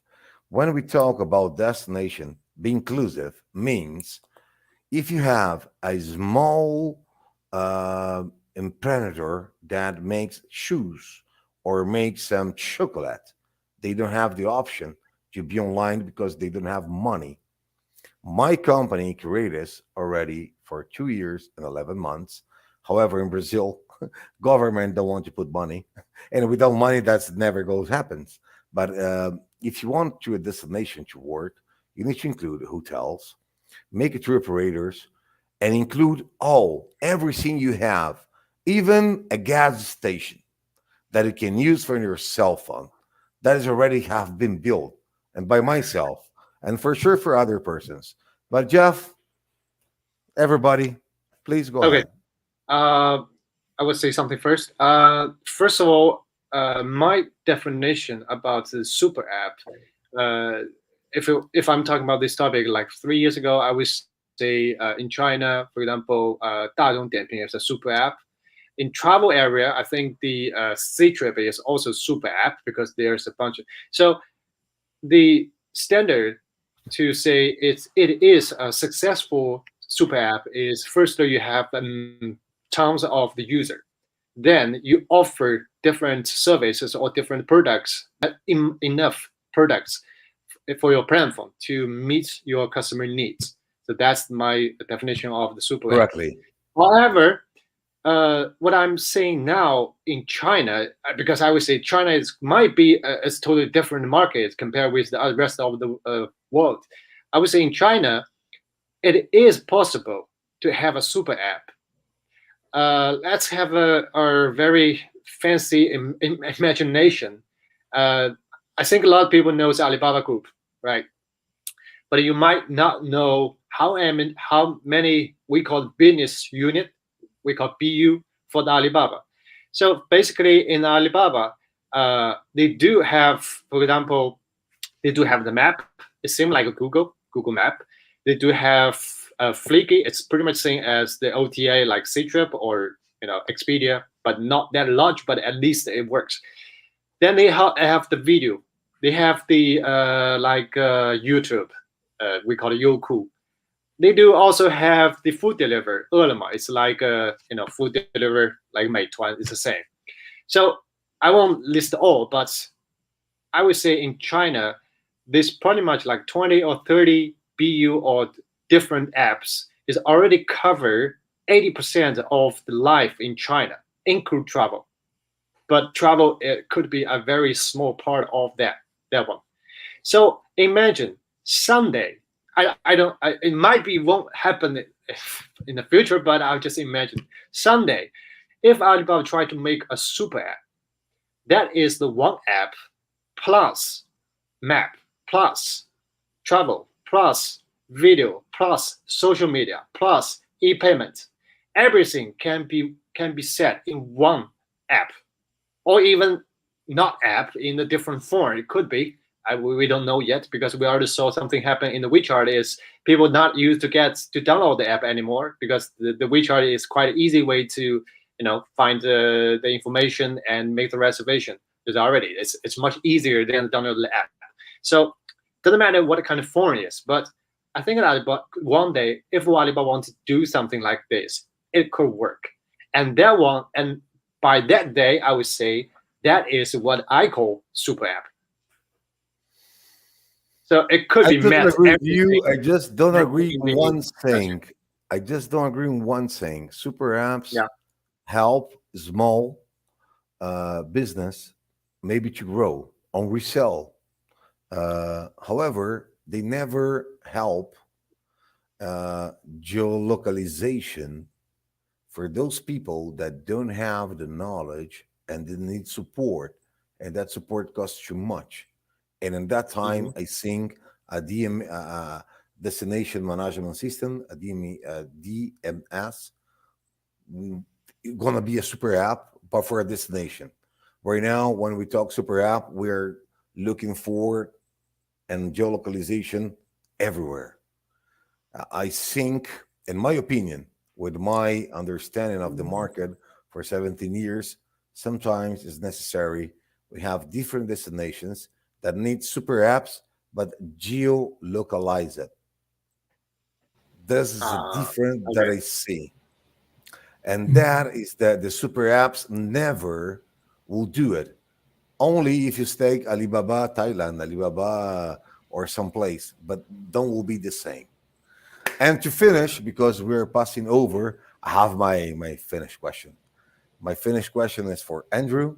When we talk about destination, be inclusive means if you have a small entrepreneur that makes shoes or makes some chocolate, they don't have the option to be online because they don't have money. My company created this already for 2 years and 11 months. However, in Brazil, government don't want to put money, and without money, that's never goes happens. But if you want to a destination to work, you need to include hotels, make it through operators, and include everything you have, even a gas station that you can use for your cell phone. That is already have been built and by myself, and for sure for other persons. But Jeff, everybody, please go ahead. I would say something first. First of all, my definition about the super app, if I'm talking about this topic, like 3 years ago, I would say in China, for example, 大众点评 is a super app. In travel area, I think the C-Trip is also super app because there's a bunch of. So the standard to say it is a successful super app is firstly you have terms of the user, then you offer different services or different products, enough products for your platform to meet your customer needs. So that's my definition of the super Correctly. app. However, what I'm saying now in China, because I would say China might be a totally different market compared with the rest of the world. I would say in China, it is possible to have a super app. Let's have a very fancy imagination. I think a lot of people knows Alibaba Group, right? But you might not know how many we call business unit, we call BU for the Alibaba. So basically, in Alibaba, they do have, for example, they do have the map. It seems like a Google Map. They do have Fleeky. It's pretty much same as the OTA, like Ctrip or Expedia, but not that large. But at least it works. Then they have the video. They have the YouTube. We call it Youku. They do also have the food delivery. Ele.me. It's like food delivery like Meituan. It's the same. So I won't list all, but I would say in China, there's pretty much like 20 or 30 BU or different apps is already cover 80% of the life in China, include travel. But travel, it could be a very small part of that one. So imagine someday, it might be won't happen in the future, but I'll just imagine someday, if Alibaba try to make a super app, that is the one app plus map, plus travel, plus video, plus social media, plus e-payment. Everything can be set in one app, or even not app in a different form. It could be. We don't know yet, because we already saw something happen in the WeChat. Is people not used to download the app anymore, because the WeChat is quite an easy way to find the information and make the reservation. It's much easier than download the app. So doesn't matter what kind of form it is, but I think that one day, if Alibaba wants to do something like this, it could work. And by that day, I would say that is what I call super app. So it could be met. Agree with you. I just don't agree with one thing. Super apps help small business maybe to grow on resell. However, they never help geolocalization for those people that don't have the knowledge and they need support, and that support costs too much. And in that time, I think a destination management system, a DMS, gonna be a super app, but for a destination. Right now, when we talk super app, we're looking for and geolocalization everywhere. I think, in my opinion, with my understanding of the market for 17 years, sometimes it's necessary. We have different destinations that need super apps, but geolocalize it. This is a different that I see. And that is that the super apps never will do it. Only if you stay Alibaba, Thailand, Alibaba, or someplace, but don't will be the same. And to finish, because we're passing over, I have my Finnish question. My Finnish question is for Andrew,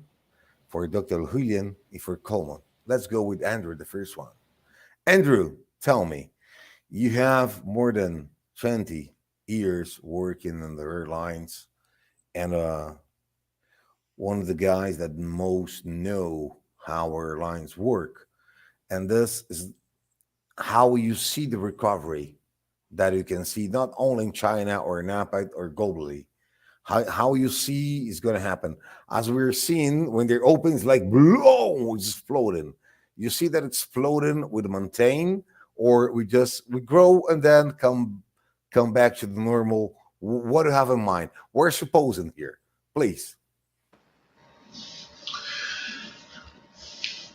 for Dr. Huilian, and for Colman. Let's go with Andrew, the first one. Andrew, tell me, you have more than 20 years working in the airlines, and one of the guys that most know how airlines work. And this is how you see the recovery that you can see not only in China or in APAC or globally. How you see is going to happen. As we're seeing, when they're open, it's like, blow, it's exploding. You see that it's floating with maintain, or we grow and then come back to the normal. What do you have in mind? We're supposing here, please.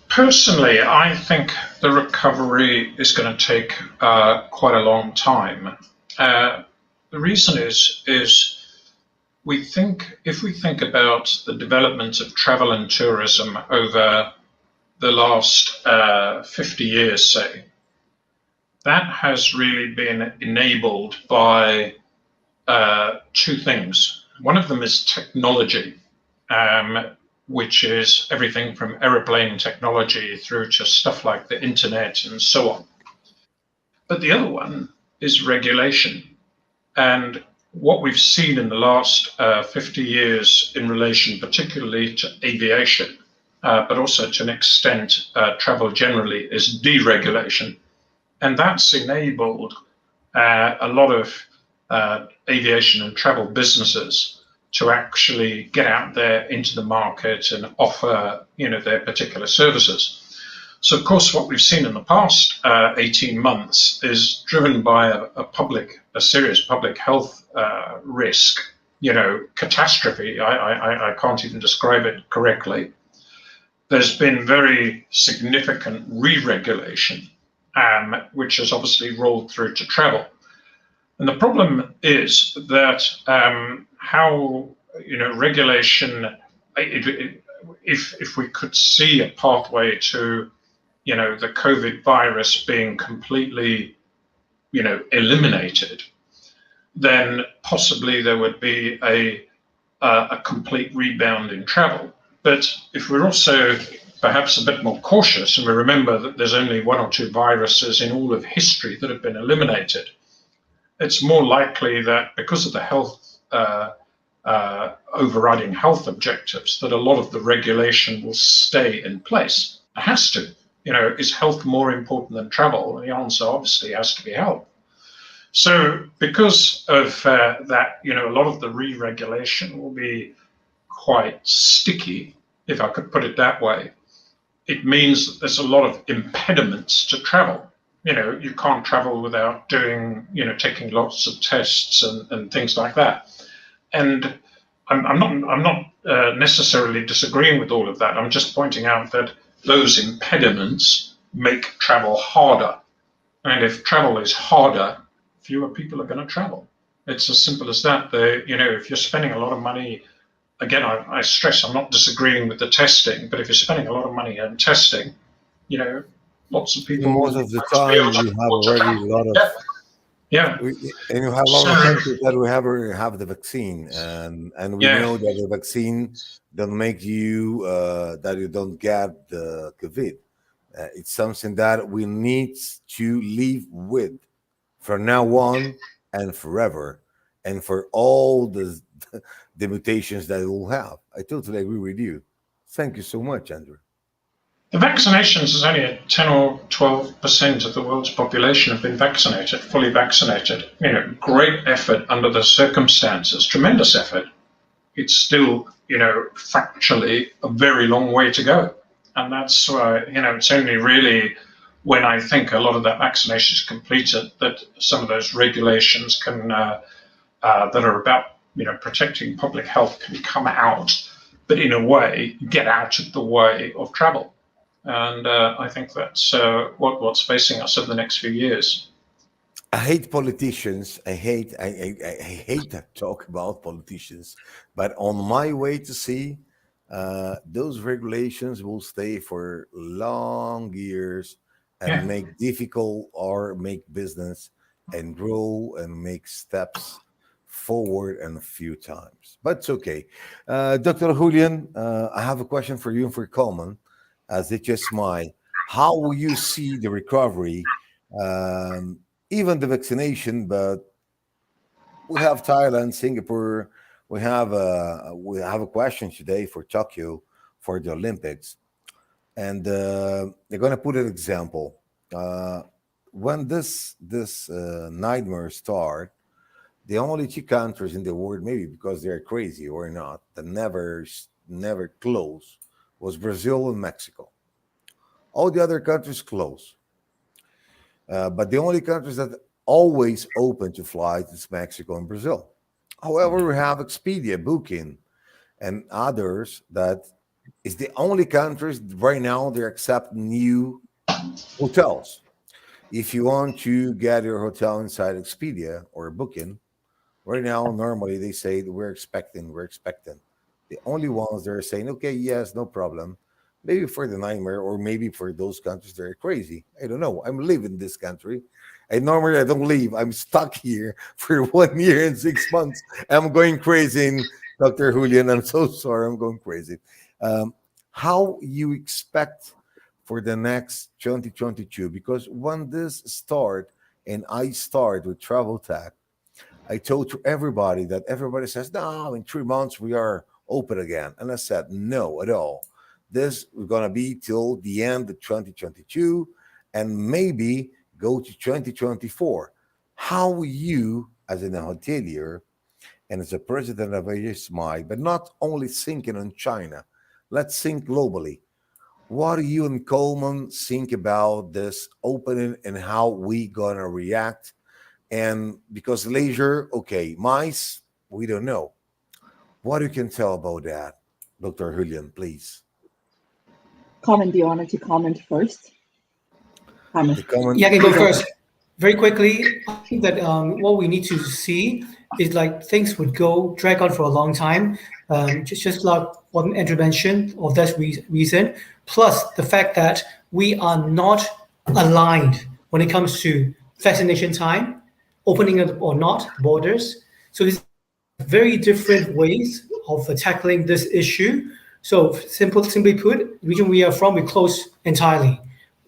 Personally, I think the recovery is going to take quite a long time. The reason is if we think about the development of travel and tourism over the last 50 years, say, that has really been enabled by two things. One of them is technology, which is everything from aeroplane technology through to stuff like the internet and so on. But the other one is regulation. And what we've seen in the last 50 years in relation particularly to aviation, but also to an extent travel generally, is deregulation. And that's enabled a lot of aviation and travel businesses to actually get out there into the market and offer, their particular services. So, of course, what we've seen in the past 18 months is driven by a serious public health risk, catastrophe. I can't even describe it correctly. There's been very significant re-regulation, which has obviously rolled through to travel. And the problem is that how, regulation, if we could see a pathway to, the COVID virus being completely, eliminated, then possibly there would be a complete rebound in travel. But if we're also perhaps a bit more cautious, and we remember that there's only one or two viruses in all of history that have been eliminated, it's more likely that because of the health overriding health objectives, that a lot of the regulation will stay in place. It has to. Is health more important than travel? And the answer obviously has to be health. So because of that, a lot of the re-regulation will be quite sticky, if I could put it that way. It means that there's a lot of impediments to travel. You can't travel without doing, taking lots of tests and things like that. And I'm not necessarily disagreeing with all of that. I'm just pointing out that those impediments make travel harder. And if travel is harder, fewer people are going to travel. It's as simple as that. If you're spending a lot of money, again, I stress I'm not disagreeing with the testing, but if you're spending a lot of money on testing, lots of people. Most of the time, you have already a lot of. Yeah. And you have a lot of countries that we have the vaccine, and we know that the vaccine don't make you that you don't get the COVID. It's something that we need to live with from now on and forever, and for all the mutations that it will have. I totally agree with you. Thank you so much, Andrew. The vaccinations is only at 10 or 12% of the world's population have been vaccinated, fully vaccinated. Great effort under the circumstances, tremendous effort. It's still, factually a very long way to go. And that's why, it's only really when I think a lot of that vaccination is completed that some of those regulations can, that are about, protecting public health can come out, but in a way, get out of the way of travel. And I think that's what's facing us over the next few years. I hate politicians. I hate to talk about politicians. But on my way to see, those regulations will stay for long years and make difficult or make business and grow and make steps forward and a few times. But it's okay. Dr. Huilian, I have a question for you and for Colman. As HSMAI, how will you see the recovery, even the vaccination? But we have Thailand, Singapore. We have a question today for Tokyo for the Olympics, and they're going to put an example. When this nightmare started, the only two countries in the world, maybe because they're crazy or not, that never closed was Brazil and Mexico. All the other countries closed. But the only countries that always open to flights is Mexico and Brazil. However, we have Expedia, Booking, and others that is the only countries right now they accept new hotels. If you want to get your hotel inside Expedia or Booking, right now, normally they say we're expecting. The only ones that are saying, okay, yes, no problem. Maybe for the nightmare, or maybe for those countries that are crazy. I don't know. I'm living in this country, And normally I don't leave. I'm stuck here for 1 year and 6 months. I'm going crazy, Dr. Huilian. I'm so sorry. I'm going crazy. How you expect for the next 2022? Because when this start and I start with TravelTech, I told to everybody that everybody says, no, in 3 months we are open again. And I said, no, at all. This is going to be till the end of 2022 and maybe go to 2024. How you, as an hotelier and as a president of HSMAI, but not only thinking on China, let's think globally. What do you and Colman think about this opening and how we going to react? And because leisure, okay, MICE, we don't know. What you can tell about that, Dr. Huilian, please? Colman, do you want to comment first? Yeah, I can go first. Very quickly, I think that what we need to see is like things would drag on for a long time. Just like one intervention of that reason, plus the fact that we are not aligned when it comes to vaccination time, opening up or not borders. So there's very different ways of tackling this issue. So simply put, the region we are from, we close entirely.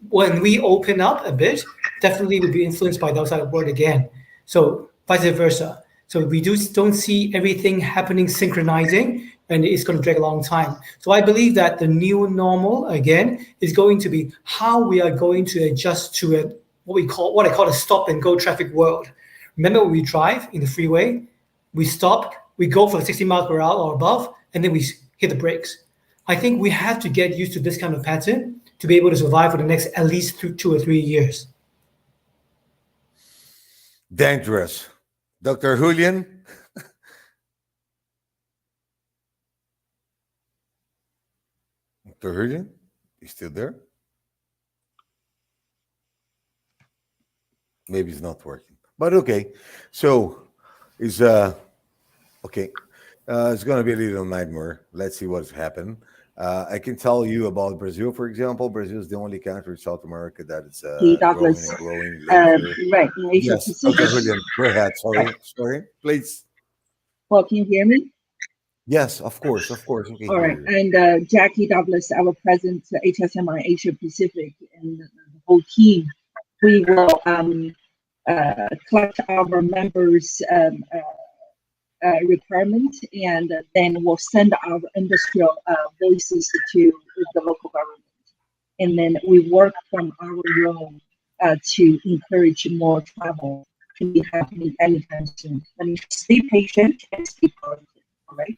When we open up a bit, definitely will be influenced by the outside world again. So vice versa. So we don't see everything happening synchronizing, and it's going to drag a long time. So I believe that the new normal again is going to be how we are going to adjust to what I call a stop and go traffic world. Remember when we drive in the freeway, we stop, we go for 60 miles per hour or above, and then we hit the brakes. I think we have to get used to this kind of pattern to be able to survive for the next at least 2 or 3 years. Dangerous. Dr. Huilian? Dr. Huilian? You still there? Maybe it's not working. But okay. So it's okay. It's going to be a little nightmare. Let's see what's happened. I can tell you about Brazil, for example. Brazil is the only country in South America that is growing. Right. Yes, okay, brilliant. Go ahead. Sorry, please. Well, can you hear me? Yes, of course. Okay, all right. And Jackie Douglas, our president, HSMAI Asia Pacific, and the whole team, we will collect our members' requirement, and then we'll send our industrial voices to the local government. And then we work from our role to encourage more travel to be happening anytime soon. And stay patient and stay positive, all right?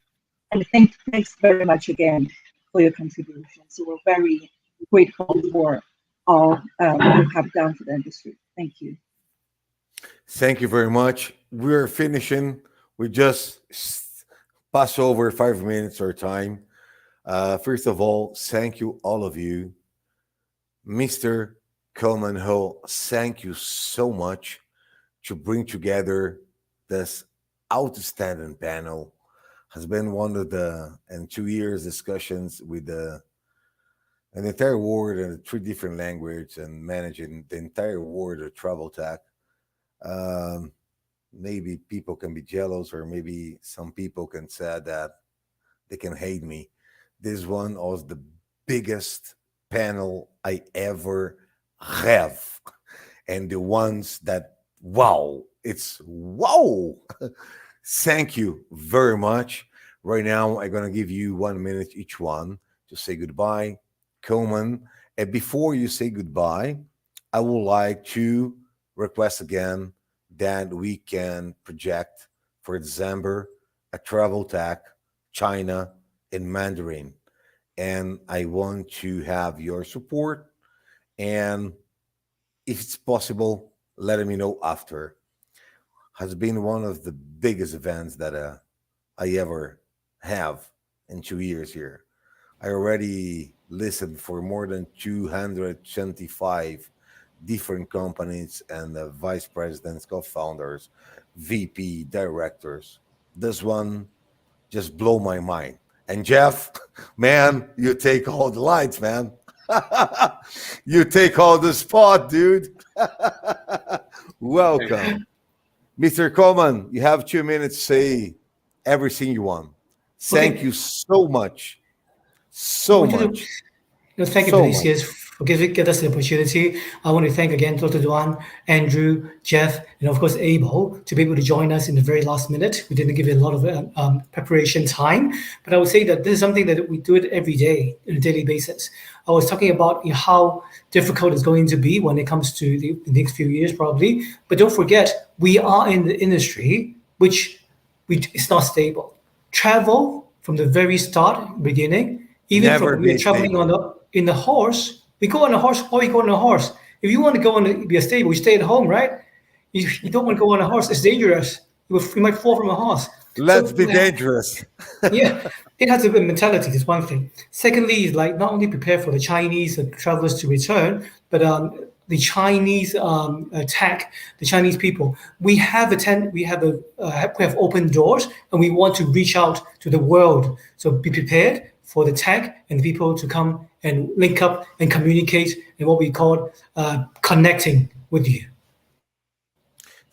And thanks very much again for your contribution. So we're very grateful for all you have done for the industry. Thank you. Thank you very much. We're finishing. We just pass over 5 minutes our time. First of all, thank you, all of you. Mr. Colman Ho, thank you so much to bring together this outstanding panel. Has been one of the, in 2 years, discussions with an entire world in 3 different languages and managing the entire world of TravelTech. Maybe people can be jealous, or maybe some people can say that they can hate me. This one was the biggest panel I ever have. And the ones that, wow, it's wow. Thank you very much. Right now, I'm going to give you 1 minute each one to say goodbye. Coleman, and before you say goodbye, I would like to request again that we can project for December a TravelTech China in Mandarin. And I want to have your support. And if it's possible, let me know after. Has been one of the biggest events that I ever have in 2 years here. I already listened for more than 225 different companies and the vice presidents, co-founders, VP, directors. This one just blew my mind. And Jeff, man, you take all the lights, man. You take all the spot, dude. Welcome. Mr. Colman, you have 2 minutes to say everything you want. Thank you so much. So much. Thank you, So Vinicius, for giving us the opportunity. I want to thank again Dr. Duan, Andrew, Jeff, and of course Abel to be able to join us in the very last minute. We didn't give it a lot of preparation time, but I would say that this is something that we do it every day on a daily basis. I was talking about how difficult it's going to be when it comes to the next few years, probably. But don't forget, we are in the industry which it's not stable. Travel from the very start, beginning, even Never from we're be traveling stable. in the horse, we go on a horse. Why we go on a horse? If you want to go on be a stable, you stay at home, right? You don't want to go on a horse. It's dangerous. You might fall from a horse. Let's be dangerous. Yeah, it has a bit of mentality. That's one thing. Secondly, is like not only prepare for the Chinese travelers to return, but the Chinese tech, the Chinese people. We have open doors, and we want to reach out to the world. So be prepared for the tech and the people to come and link up and communicate in what we call connecting with you.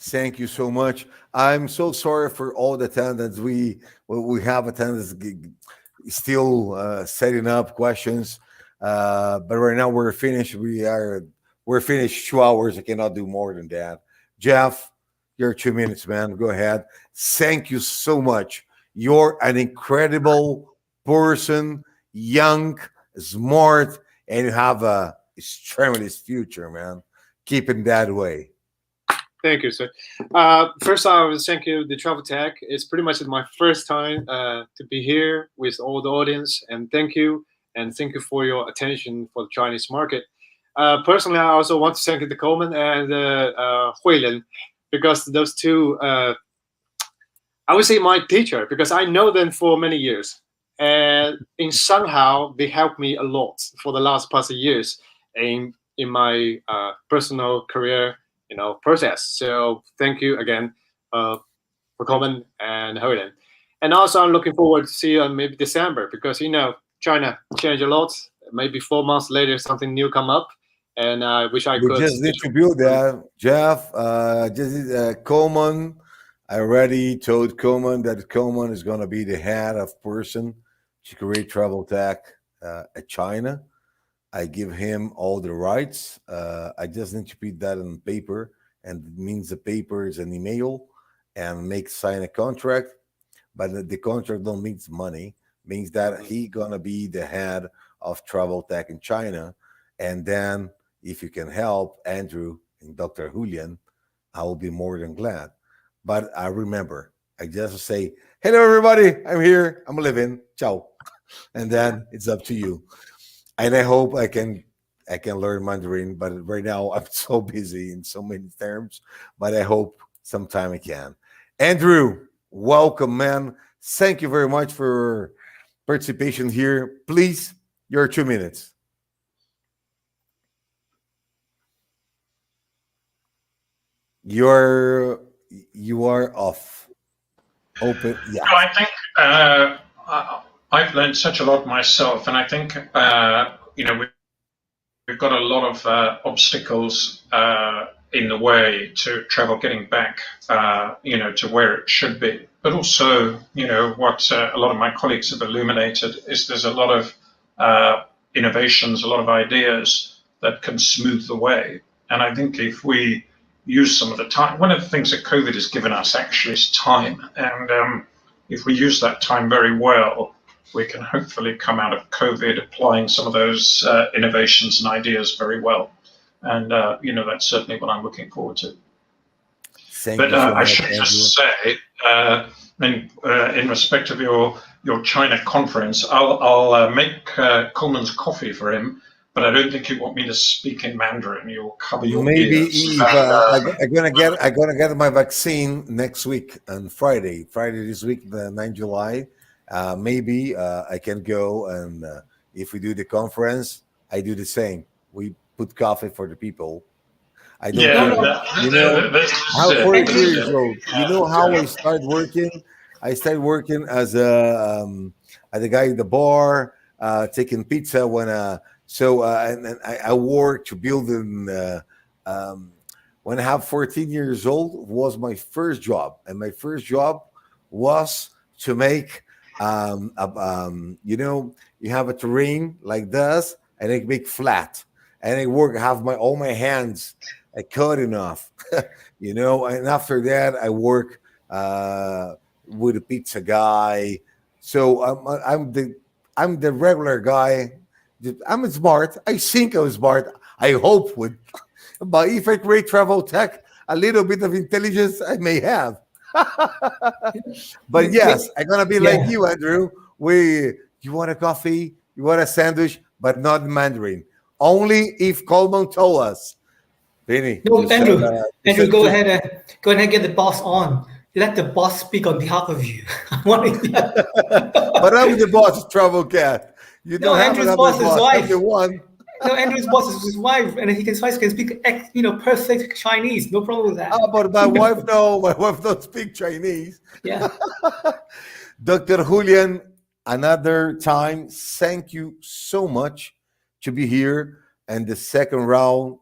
Thank you so much. I'm so sorry for all the attendants. We have attendants still setting up questions, but right now we're finished. We're finished 2 hours. I cannot do more than that. Jeff, your 2 minutes, man. Go ahead. Thank you so much. You're an incredible person, young, smart, and you have a tremendous future, man. Keep it that way. Thank you, sir. First, I want to thank you, the TravelTech. It's pretty much my first time to be here with all the audience, and thank you for your attention for the Chinese market. Personally, I also want to thank the Coleman and Huilian, because those two, I would say my teacher, because I know them for many years, and in somehow they helped me a lot for the last past years in my personal career, process. So thank you again for Cowen and Huilian. And also I'm looking forward to see you in maybe December, because China changed a lot. Maybe 4 months later something new come up, and I wish I could. We just need to build that, Jeff. Coleman. I already told Coleman that Coleman is going to be the head of person to create TravelTech at China. I give him all the rights. I just need to put that on paper, and it means the paper is an email and sign a contract. But the contract don't mean money. Means that he gonna be the head of TravelTech in China. And then if you can help Andrew and Dr. Huilian, I will be more than glad. But I remember, I just say, hello everybody, I'm here, I'm living, ciao. And then it's up to you. And I hope I can learn Mandarin, but right now I'm so busy in so many terms, but I hope sometime I can. Andrew, welcome, man. Thank you very much for participation here. Please, your 2 minutes. You are off. Open. Yeah. No, I think I've learned such a lot myself, and I think we've got a lot of obstacles in the way to travel getting back, to where it should be. But also, what a lot of my colleagues have illuminated is there's a lot of innovations, a lot of ideas that can smooth the way. And I think if we use some of the time, one of the things that COVID has given us actually is time. And if we use that time very well, we can hopefully come out of COVID applying some of those innovations and ideas very well. And, that's certainly what I'm looking forward to. I should just say, in respect of your China conference, I'll make Coleman's coffee for him, but I don't think you want me to speak in Mandarin. You'll cover your ears. I'm gonna get my vaccine next week on Friday this week, the 9th July. Maybe I can go, and if we do the conference, I do the same. We put coffee for the people. I don't how 42 years old. You know how I started working? I started working as a guy at the bar, taking pizza when and I worked to build when I have 14 years old was my first job, and my first job was to make you have a terrain like this, and I make flat, and I have all my hands cut enough, and after that I work with a pizza guy. So I'm the regular guy. I'm smart. I think I'm smart. I hope with. But if I create travel tech, a little bit of intelligence I may have. But yes, I'm gonna be like you, Andrew. You want a coffee, you want a sandwich, but not Mandarin. Only if Colman told us. Vinny, no, Andrew, go ahead and get the boss on. Let the boss speak on behalf of you. But I'm the boss of Travel Cat. You don't have Andrew's another boss is boss. wife. I'm the one. No, Andrew's boss is his wife, and he can speak, perfect Chinese. No problem with that. Oh, but my wife, no, my wife don't speak Chinese. Yeah. Dr. Huilian, another time, thank you so much to be here. And the second round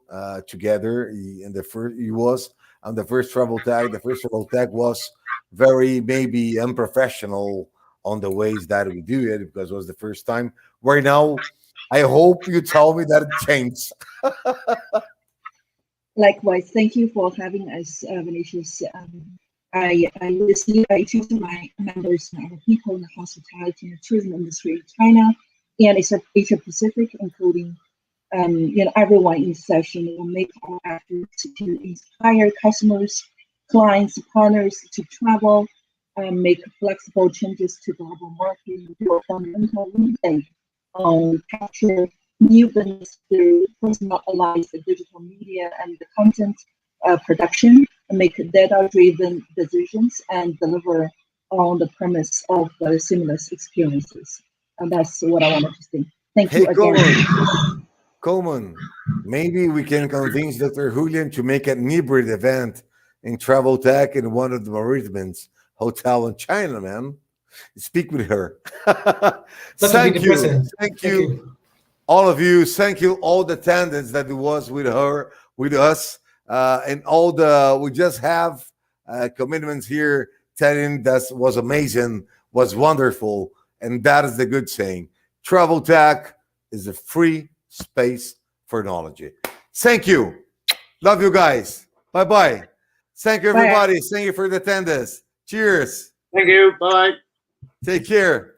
together, in the first, he was on the first travel tag. The first travel tag was very maybe unprofessional on the ways that we do it because it was the first time. Right now, I hope you tell me that it changed. Likewise, thank you for having us, Mauritius. I listen to my members, my people in the hospitality and tourism industry in China, and it's Asia Pacific, including everyone in the session. Will make our efforts to inspire customers, clients, partners to travel, make flexible changes to global marketing, do a fundamental rethink on capture new business through personalized digital media and the content production, and make data-driven decisions and deliver on the premise of seamless experiences. And that's what I wanted to say. Thank you again. Coleman, maybe we can convince Dr. Huilian to make an hybrid event in travel tech in one of the Maritim hotel in China, man. Speak with her. Thank you, all of you. Thank you, all the attendants that was with her, with us, and all we just have commitments here telling that was amazing, was wonderful, and that is the good saying. Travel tech is a free space for knowledge. Thank you. Love you guys. Bye-bye. Thank you, everybody. Thank you for the attendance. Cheers. Thank you. Bye. Take care.